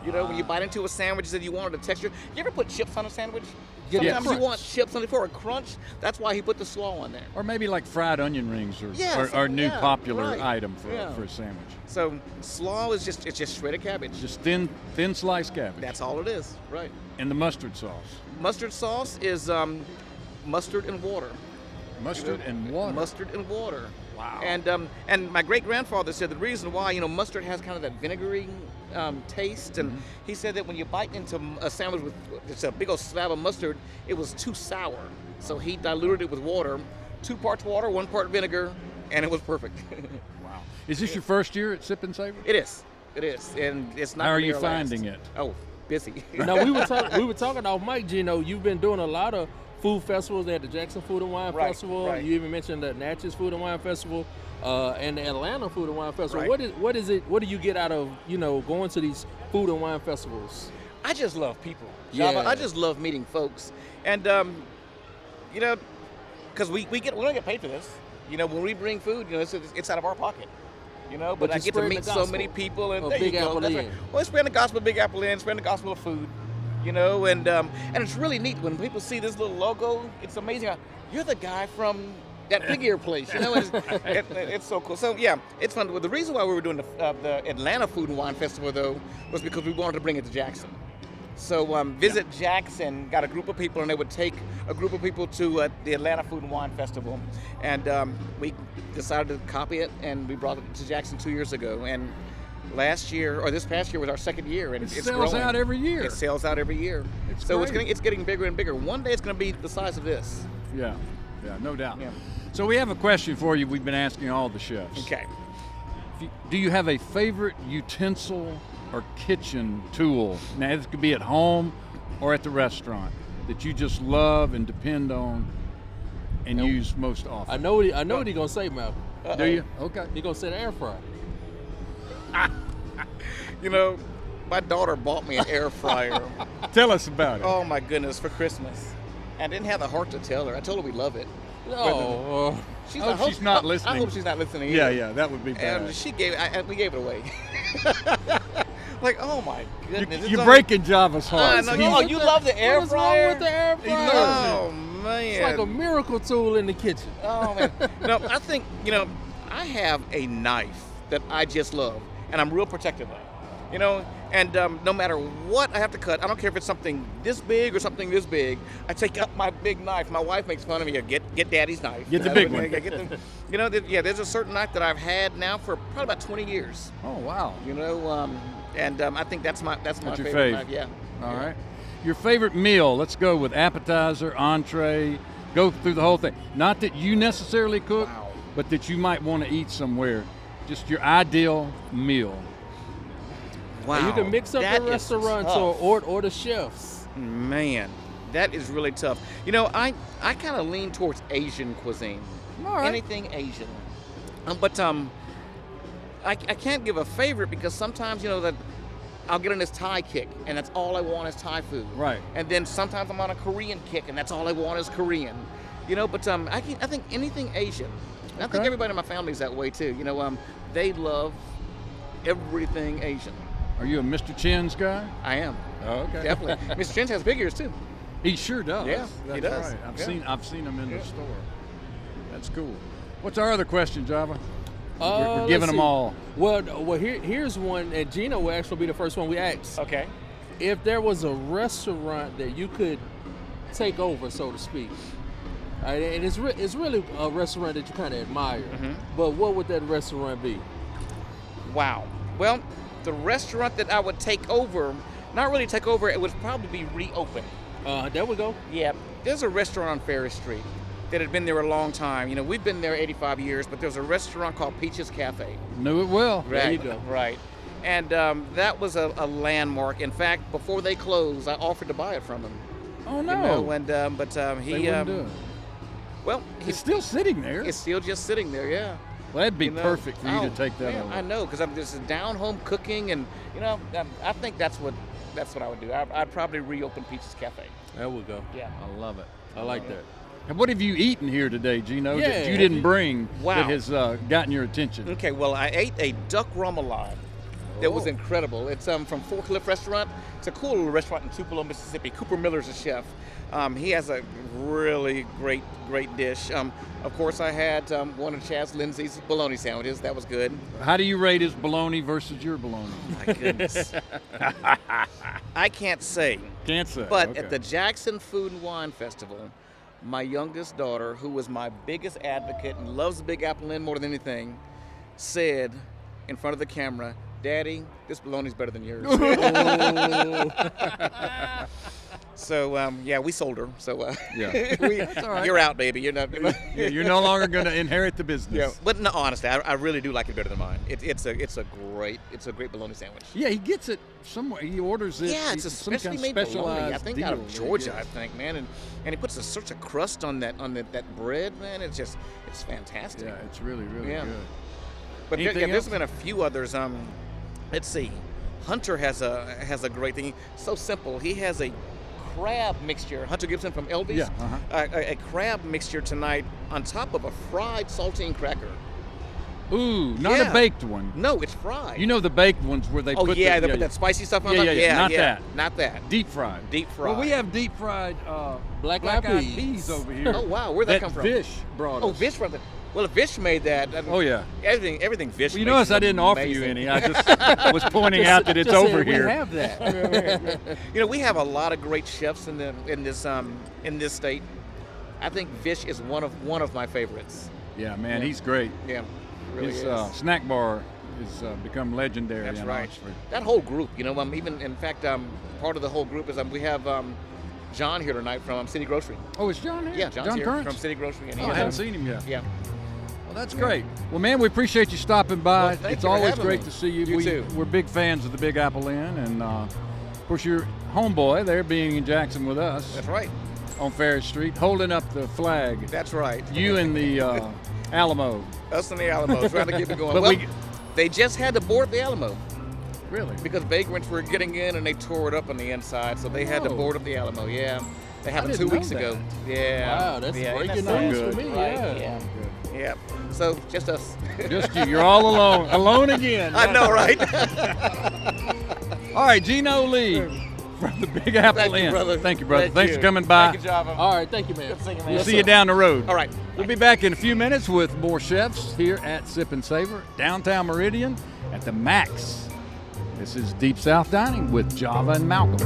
When you bite into a sandwich that you wanted a texture. You ever put chips on a sandwich? Sometimes you want chips on it for a crunch. That's why he put the slaw on there. Or maybe like fried onion rings or new popular item for a sandwich. So slaw is just shredded cabbage. Just thin sliced cabbage. That's all it is, right. And the mustard sauce. Mustard sauce is mustard and water. Mustard and water? Mustard and water. Wow. And my great-grandfather said the reason why, mustard has kind of that vinegary taste, and he said that when you bite into a sandwich with just a big old slab of mustard, it was too sour. So he diluted it with water, 2 parts water, 1 part vinegar, and it was perfect. Wow. Is this your first year at Sipp Savor? It is, and it's not. How are gonna be you our finding last. it? Oh, busy. No, we were talking off mic, Geno. You've been doing a lot of food festivals. They had the Jackson Food and Wine Festival. Right. You even mentioned the Natchez Food and Wine Festival, and the Atlanta Food and Wine Festival. Right. What do you get out of going to these food and wine festivals? I just love people. Yeah. I just love meeting folks, and because we don't get paid for this. When we bring food, it's out of our pocket. But I get to meet so many people, and there you go. That's right. Well, spread the gospel of Big Apple in, spread the gospel of food. And it's really neat when people see this little logo. It's amazing. You're the guy from that pig ear place, it's so cool. So yeah, it's fun. Well, the reason why we were doing the Atlanta Food and Wine Festival though was because we wanted to bring it to Jackson. So Visit Jackson got a group of people, and they would take a group of people to the Atlanta Food and Wine Festival. And we decided to copy it, and we brought it to Jackson 2 years ago. And last year, or this past year, was our second year, and it's sells growing. out every year. It sells out every year. So it's getting bigger and bigger. One day it's going to be the size of this. Yeah, no doubt. Yeah. So we have a question for you. We've been asking all the chefs. Okay. Do you have a favorite utensil or kitchen tool? Now, this could be at home or at the restaurant that you just love and depend on and use most often. I know what he gonna say, Malcolm. Do you? Okay. He gonna say the air fryer. You know, my daughter bought me an air fryer. Tell us about it. Oh my goodness, for Christmas. I didn't have the heart to tell her. I told her we love it. No. She's not listening. I hope she's not listening Yeah, either. that would be bad. And we gave it away. Like, oh my goodness. You're breaking Java's heart. I know. You love the air fryer? What's wrong with the air fryer? Oh man. It's like a miracle tool in the kitchen. Oh man. No, I think, I have a knife that I just love, and I'm real protective of. And no matter what I have to cut, I don't care if it's something this big or something this big, I take out my big knife. My wife makes fun of me. Get Daddy's knife. Get the big one. There's a certain knife that I've had now for probably about 20 years. Oh wow. I think that's my your favorite knife. Yeah. All right. Your favorite meal? Let's go with appetizer, entree. Go through the whole thing. Not that you necessarily cook, but that you might want to eat somewhere. Just your ideal meal. Wow. And you can mix up that the is restaurants tough. or the chefs. Man, that is really tough. I kind of lean towards Asian cuisine. All right. Anything Asian. But I can't give a favorite because sometimes, that I'll get on this Thai kick, and that's all I want is Thai food. Right. And then sometimes I'm on a Korean kick, and that's all I want is Korean. But I think anything Asian. And I think everybody in my family is that way too. They love everything Asian. Are you a Mr. Chin's guy? I am. Oh, okay. Definitely. Mr. Chin has big ears too. He sure does. Yeah, That's he does. Right. I've seen him in the store. That's cool. What's our other question, Java? We're giving them all. Well, here's one, and Geno will actually be the first one we ask. Okay. If there was a restaurant that you could take over, so to speak, and it's really a restaurant that you kind of admire, but what would that restaurant be? Wow. Well, the restaurant that I would take over, not really take over, it would probably be reopened. There we go. Yeah. There's a restaurant on Ferry Street that had been there a long time. We've been there 85 years, but there's a restaurant called Peaches Cafe. Knew it well. Right. There you go. Right. And that was a landmark. In fact, before they closed, I offered to buy it from him. Oh no. But he They wouldn't do it. Well, It's still sitting there. It's still just sitting there, yeah. Well, that'd be perfect for you to take that over. I know, because I'm just down home cooking, and I think that's what I would do. I'd probably reopen Peaches Cafe. There we go. Yeah. I love it. I like that. And what have you eaten here today, Geno, that Yeah. you didn't bring Wow. that has gotten your attention? Okay, well, I ate a duck remoulade. That was incredible. It's from Four Cliff Restaurant. It's a cool little restaurant in Tupelo, Mississippi. Cooper Miller's a chef. He has a really great dish. Of course, I had one of Chaz Lindsay's bologna sandwiches. That was good. How do you rate his bologna versus your bologna? My goodness. I can't say. Can't say. But okay. at the Jackson Food and Wine Festival, my youngest daughter, who was my biggest advocate and loves the Big Apple Inn more than anything, said in front of the camera, "Daddy, this bologna's better than yours." So we sold her. So That's all right. You're out, baby. You're not. You're no longer going to inherit the business. Yeah, but no, honestly, I really do like it better than mine. It's a great bologna sandwich. Yeah, he gets it somewhere. He orders it. Yeah, it's some kind especially of made bologna. I specialized think out of deal. Georgia, Yeah. I think, man, and he puts such a crust on that bread, man. It's fantastic. Yeah, it's really good. But Anything there's else? been a few others. Let's see. Hunter has a great thing. So simple. He has a crab mixture. Hunter Gibson from Elby's. Yeah, A crab mixture tonight on top of a fried saltine cracker. Ooh, not a baked one. No, it's fried. You know the baked ones where they put they put that spicy stuff on top? Not that. Deep fried. Deep fried. Well, we have deep fried black eyed peas over here. Oh, wow. Where'd that come from? Vish brought us. Oh, Vish brought it. Well, if Vish made that. Oh, yeah. Everything Vish. Well, you notice I didn't offer you any. I just was pointing out that it's over here. We have that. We have a lot of great chefs in this state. I think Vish is one of my favorites. Yeah, man, he's great. Yeah, really his is. snack bar has become legendary. That's in right. Oxford. That whole group, even in fact, part of the whole group is we have John here tonight from City Grocery. Oh, is John here? Yeah, John's John here Kearns? from City Grocery. And I haven't seen him yet. Yeah. Well, that's great. Well, man, we appreciate you stopping by. Well, thank it's you for always having great me. to see you. You too. We're big fans of the Big Apple Inn, and of course, your homeboy there being in Jackson with us. That's right. On Ferris Street, holding up the flag. That's right. You and the Alamo. Us and the Alamo, trying to keep it going. But they just had to board the Alamo. Really? Because vagrants were getting in and they tore it up on the inside, so they had to board up the Alamo. Yeah, they happened 2 weeks ago. Yeah. Wow, that's breaking news for me. Right. Yeah. Yeah. So just us. Just you. You're all alone. Alone again. I know, right? All right, Geno Lee from the Big Apple Thank you, Inn. brother. Thank you, brother. Thank Thanks you. for coming by. Thank you, Java. All right, thank you, man. We'll see you down the road. All right. We'll be back in a few minutes with more chefs here at Sipp Savor, downtown Meridian at the Max. This is Deep South Dining with Java and Malcolm.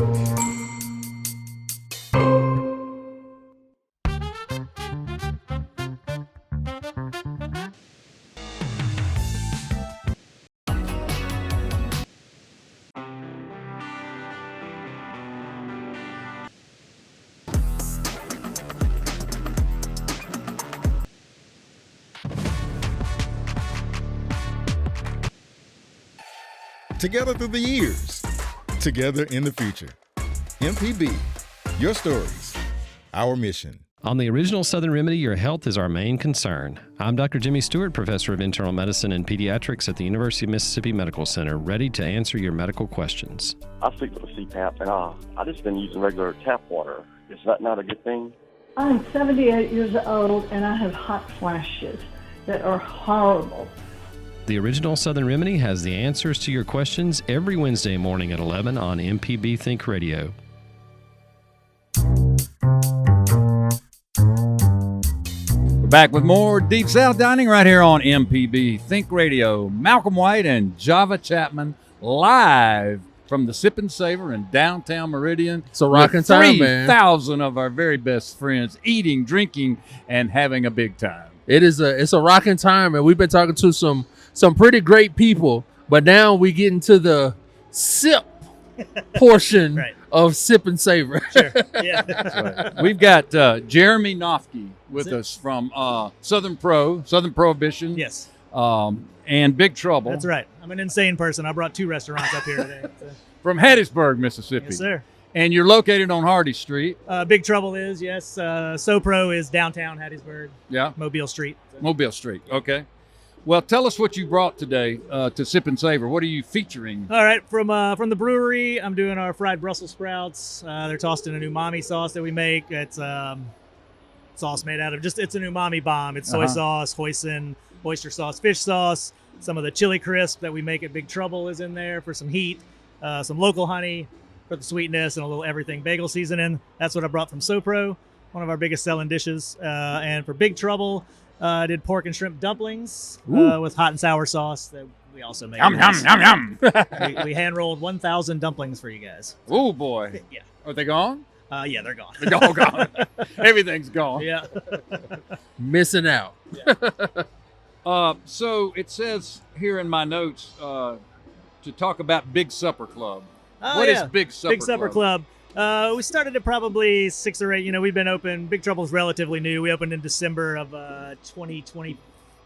Together through the years, together in the future. MPB, your stories, our mission. On the original Southern Remedy, your health is our main concern. I'm Dr. Jimmy Stewart, Professor of Internal Medicine and Pediatrics at the University of Mississippi Medical Center, ready to answer your medical questions. I sleep with a CPAP, and I just been using regular tap water. Is that not a good thing? I'm 78 years old, and I have hot flashes that are horrible. The original Southern Remedy has the answers to your questions every Wednesday morning at 11 on MPB Think Radio. We're back with more Deep South Dining right here on MPB Think Radio. Malcolm White and Java Chatman live from the Sipp Savor in downtown Meridian. It's a rocking time, man. 3,000 of our very best friends eating, drinking, and having a big time. It's a rocking time, and we've been talking to some pretty great people, but now we get into the sip portion of Sipp Savor. Sure. Yeah. That's right. We've got Jeremy Noffke with us from Southern Prohibition. Yes. And Big Trouble. That's right. I'm an insane person. I brought 2 restaurants up here today. So. From Hattiesburg, Mississippi. Yes, sir. And you're located on Hardy Street. Big Trouble is, yes. SoPro is downtown Hattiesburg. Yeah. Mobile Street. Mobile Street, okay. Well, tell us what you brought today to Sipp Savor. What are you featuring? All right, from the brewery, I'm doing our fried Brussels sprouts. They're tossed in an umami sauce that we make. It's sauce made out of it's an umami bomb. It's soy sauce, hoisin, oyster sauce, fish sauce. Some of the chili crisp that we make at Big Trouble is in there for some heat. Some local honey for the sweetness, and a little everything bagel seasoning. That's what I brought from SoPro, one of our biggest selling dishes. And for Big Trouble, I did pork and shrimp dumplings with hot and sour sauce that we also make. Yum, yum, yum, yum. we hand rolled 1,000 dumplings for you guys. Oh, boy. Yeah. Are they gone? Yeah, they're gone. They're all gone. Everything's gone. Yeah. Missing out. So it says here in my notes to talk about Big Supper Club. What is Big Supper Club? Big Supper Club. We started it probably 6 or 8. We've been open. Big Trouble's relatively new. We opened in December of 2020.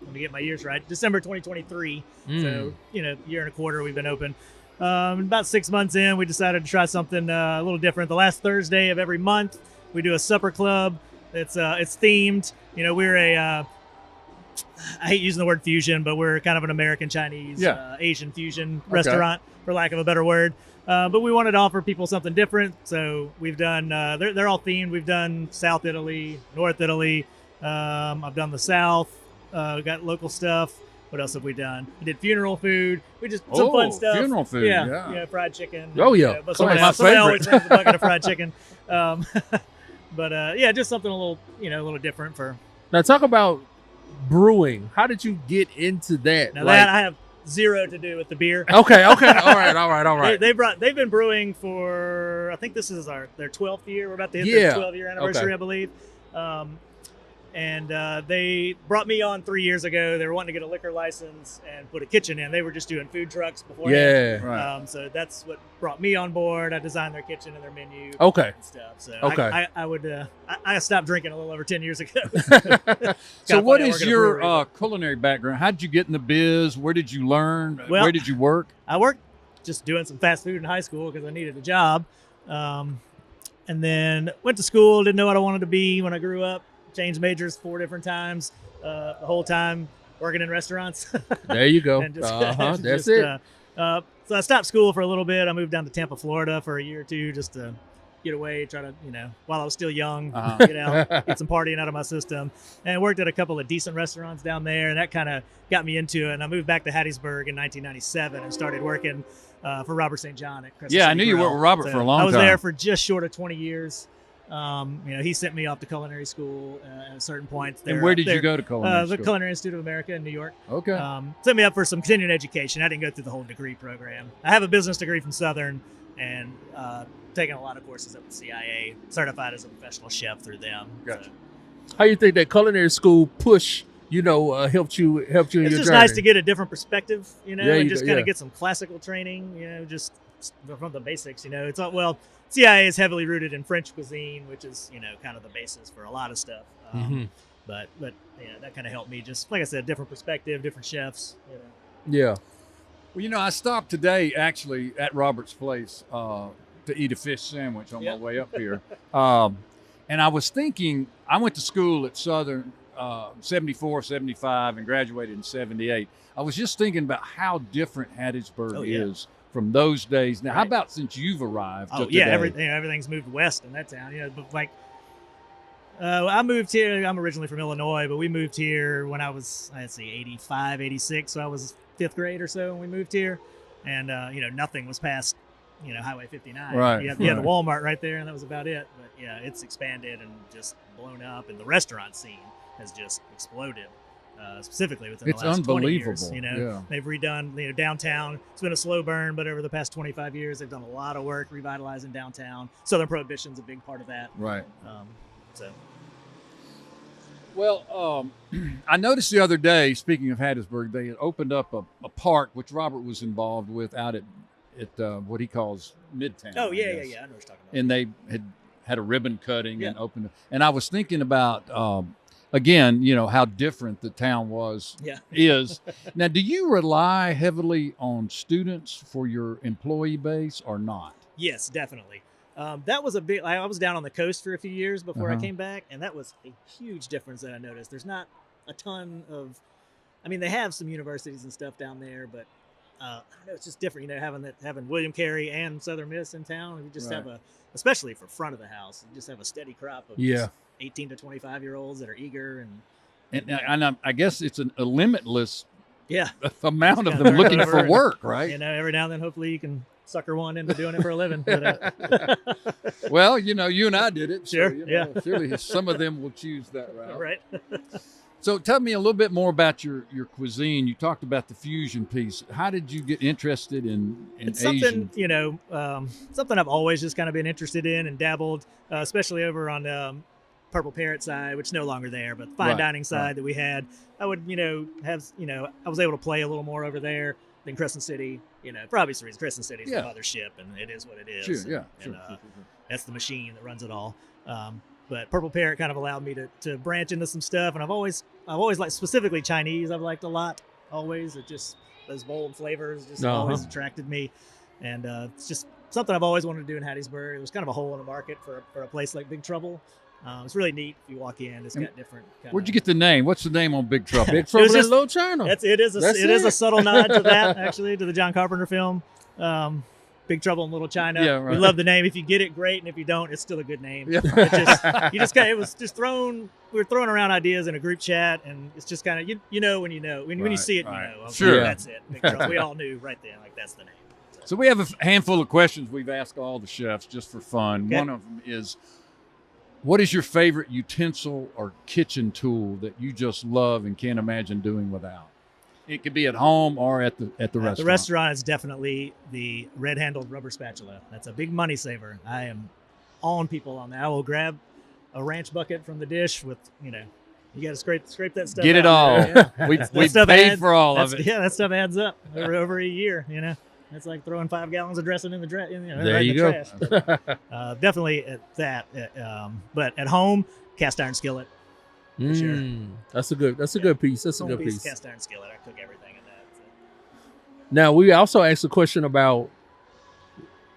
Let me get my years right. December 2023. So, year and a quarter we've been open. About 6 months in, we decided to try something a little different. The last Thursday of every month, we do a supper club. It's themed. We're a I hate using the word fusion, but we're kind of an American Chinese Asian fusion restaurant, for lack of a better word. But we wanted to offer people something different, so we've done. They're all themed. We've done South Italy, North Italy. I've done the South. Got local stuff. What else have we done? We did funeral food. We just some fun stuff. Funeral food, yeah, fried chicken. Oh yeah, but some of my somebody always favorite. brings a bucket of fried chicken. But just something a little, a little different for. Now talk about brewing. How did you get into that? Now that I have zero to do with the beer. Okay. All right. They've been brewing for, I think this is their 12th year. We're about to hit their 12-year anniversary, I believe. And they brought me on 3 years ago. They were wanting to get a liquor license and put a kitchen in. They were just doing food trucks before. Yeah. Right. So that's what brought me on board. I designed their kitchen and their menu. Okay. And stuff. So okay. I stopped drinking a little over 10 years ago. So what is your culinary background? How did you get in the biz? Where did you learn? Well, where did you work? I worked just doing some fast food in high school because I needed a job. And then went to school, didn't know what I wanted to be when I grew up. Changed majors 4 different times, the whole time working in restaurants. There you go. That's it. So I stopped school for a little bit. I moved down to Tampa, Florida for a year or two just to get away, try to, while I was still young, get out, get some partying out of my system. And worked at a couple of decent restaurants down there, and that kind of got me into it. And I moved back to Hattiesburg in 1997 and started working for Robert St. John at Crescent City I knew you Grill. worked with Robert for a long time. I was there for just short of 20 years. He sent me off to culinary school at a certain point. And where did you go to culinary school? The Culinary Institute of America in New York. Okay. Sent me up for some continuing education. I didn't go through the whole degree program. I have a business degree from Southern and taken a lot of courses at the CIA, certified as a professional chef through them. Gotcha. So. How you think that culinary school push, helped you in your journey? It's just nice to get a different perspective, and just kind of get some classical training, just from the basics, It's all, well, CIA is heavily rooted in French cuisine, which is, kind of the basis for a lot of stuff. But that kind of helped me just, like I said, different perspective, different chefs, Yeah. Well, I stopped today actually at Robert's place to eat a fish sandwich on my way up here. And I was thinking, I went to school at Southern 74, 75 and graduated in 78. I was just thinking about how different Hattiesburg is from those days. Now, how about since you've arrived? Oh, yeah, everything's moved west in that town. But like, I moved here. I'm originally from Illinois, but we moved here when I was, 85, 86. So I was 5th grade or so when we moved here. And, nothing was past, Highway 59. Right. You had the Walmart right there, and that was about it. But, yeah, it's expanded and just blown up. And the restaurant scene has just exploded. Specifically within the last 20 years. They've redone downtown. It's been a slow burn, but over the past 25 years, they've done a lot of work revitalizing downtown. Southern Prohibition's a big part of that. Right. So. Well, I noticed the other day, speaking of Hattiesburg, they had opened up a park, which Robert was involved with out at what he calls Midtown. Oh, yeah. I know what you're talking about. And they had a ribbon cutting and opened it. And I was thinking about... again, how different the town is. Now, do you rely heavily on students for your employee base or not? Yes, definitely. That was a big, I was down on the coast for a few years before I came back, and that was a huge difference that I noticed. There's not a ton of, they have some universities and stuff down there, but I don't know, it's just different, having William Carey and Southern Miss in town. You just have especially for front of the house, you just have a steady crop of just 18 to 25-year-olds that are eager and I guess it's a limitless Yeah. amount of them looking for work, right? You know, every now and then, hopefully you can sucker one into doing it for a living. But, well, you know, you and I did it. Sure, So, you know, yeah. surely some of them will choose that route. Right. So tell me a little bit more about your cuisine. You talked about the fusion piece. How did you get interested in it's Asian? something, you know, something I've always just kind of been interested in and dabbled, especially over on Purple Parrot side, which is no longer there, but the fine dining side that we had. I would, you know, I was able to play a little more over there than Crescent City, you know, for obvious reasons. Crescent City's the mothership, and it is what it is. Sure, yeah. And, that's the machine that runs it all. But Purple Parrot kind of allowed me to branch into some stuff, and I've always liked specifically Chinese. I've liked a lot. Always, it just those bold flavors just always attracted me, and it's just something I've always wanted to do in Hattiesburg. It was kind of a hole in the market for a place like Big Trouble. It's really neat. If you walk in, it's got different. Where'd you get the name? What's the name on Big Trouble? Big Trouble in Little China. It is a subtle nod to that, actually, to the John Carpenter film. Big Trouble in Little China. Yeah, right. We love the name. If you get it, great, and if you don't, it's still a good name. Yeah. It was just thrown. We were throwing around ideas in a group chat, and it's just kind of you know when you know when you see it, you know. Okay, sure, that's it. Big Trouble. We all knew right then, like that's the name. So we have a handful of questions we've asked all the chefs just for fun. Okay. One of them is, What is your favorite utensil or kitchen tool that you just love and can't imagine doing without? It could be at home or at the restaurant. The restaurant is definitely the red-handled rubber spatula. That's a big money saver. I am on people on that. I will grab a ranch bucket from the dish with, you got to scrape that stuff. Get it out. all. Yeah. We stuff paid for all of it. Yeah, that stuff adds up over a year. It's like throwing 5 gallons of dressing in the trash. There you go. Trash. Definitely at that. But at home, cast iron skillet. For sure. That's a good piece. That's a good piece. Cast iron skillet. I cook everything in that. So. Now, we also asked a question about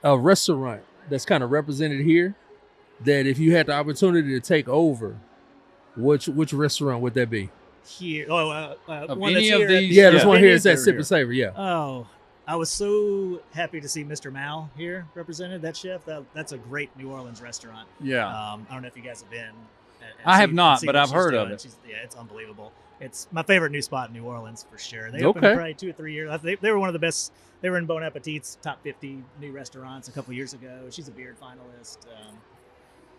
a restaurant that's kind of represented here, that if you had the opportunity to take over, which restaurant would that be? Here. Of one any that's of here. these? Yeah, this one here Any is at here. Sipp and Savor, yeah. Oh, I was so happy to see Mr. Mal here represented, that chef. That's a great New Orleans restaurant. Yeah. I don't know if you guys have been. I have not, seen but what I've she's heard doing. of it. It's unbelievable. It's my favorite new spot in New Orleans for sure. They Okay. opened probably 2 or 3 years. They were one of the best. They were in Bon Appetit's top 50 new restaurants a couple years ago. She's a Beard finalist.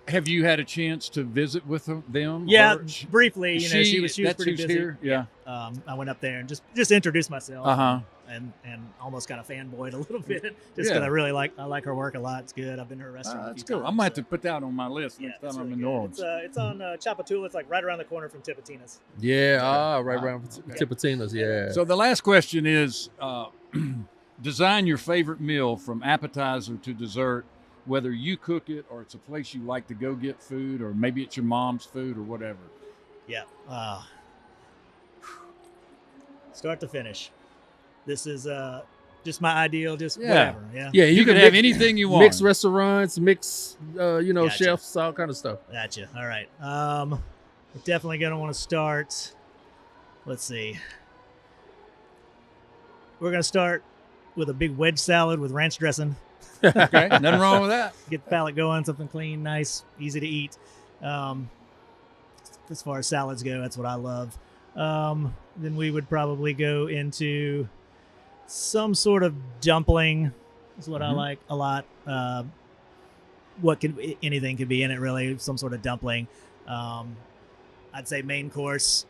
Have you had a chance to visit with them? Yeah, Or briefly. She was that's pretty who's busy. here? Yeah. I went up there and just introduced myself. Uh-huh. And almost kind of fanboyed a little bit, just because Yeah. I like her work a lot. It's good. I've been to her restaurant. That's cool. I might have to put that on my list Yeah, next it's time I'm really in good. New Orleans. It's on Chapatula. It's like right around the corner from Tipitina's. Yeah, right around Tipitina's, yeah. So the last question is, design your favorite meal from appetizer to dessert, whether you cook it or it's a place you like to go get food, or maybe it's your mom's food or whatever. Yeah. Start to finish. This is just my ideal, whatever. Yeah. Yeah, You can have anything you want. Mix restaurants, mix, Gotcha. chefs, all kind of stuff. Gotcha. All right. We're definitely going to want to start. Let's see. We're going to start with a big wedge salad with ranch dressing. Okay, nothing wrong with that. Get the palate going, something clean, nice, easy to eat. As far as salads go, that's what I love. Then we would probably go into some sort of dumpling is what I like a lot. Anything could be in it, really. Some sort of dumpling. I'd say main course.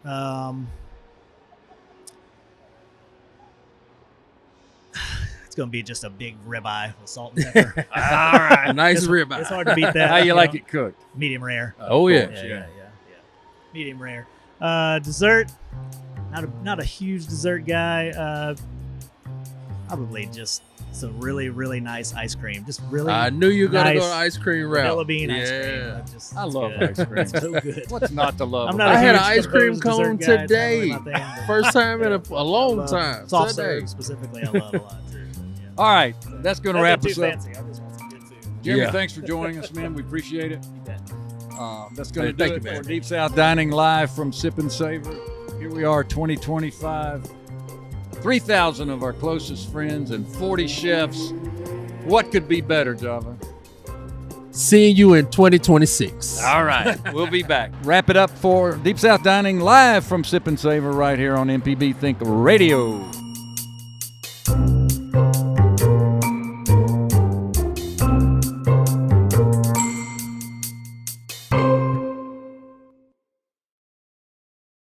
It's going to be just a big ribeye with salt and pepper. All right. Nice ribeye. It's hard to beat that. How you like it cooked? Medium rare. Oh, yeah. Yeah. Medium rare. Dessert. Not a huge dessert guy. Probably just some really, really nice ice cream. Just really. I knew you were going to nice go to ice cream route. vanilla bean ice cream. Yeah. I love good. ice cream. It's so good. What's not to love? I'm about not I it? had an huge ice cream dessert cone guy. It's not really today. my thing, but- First time in a long time. Soft Today. serve specifically, I love a lot too. Yeah. All right, that's going to wrap Nothing us too up. fancy. I just want some good food. Jeremy, Yeah. thanks for joining us, man. We appreciate it. You bet. That's going to Hey, do thank it you, for man. Deep South Dining live from Sipp and Savor. Here we are, 2025. 3,000 of our closest friends and 40 chefs. What could be better, Java? Seeing you in 2026. All right, we'll be back. Wrap it up for Deep South Dining live from Sipp and Savor right here on MPB Think Radio.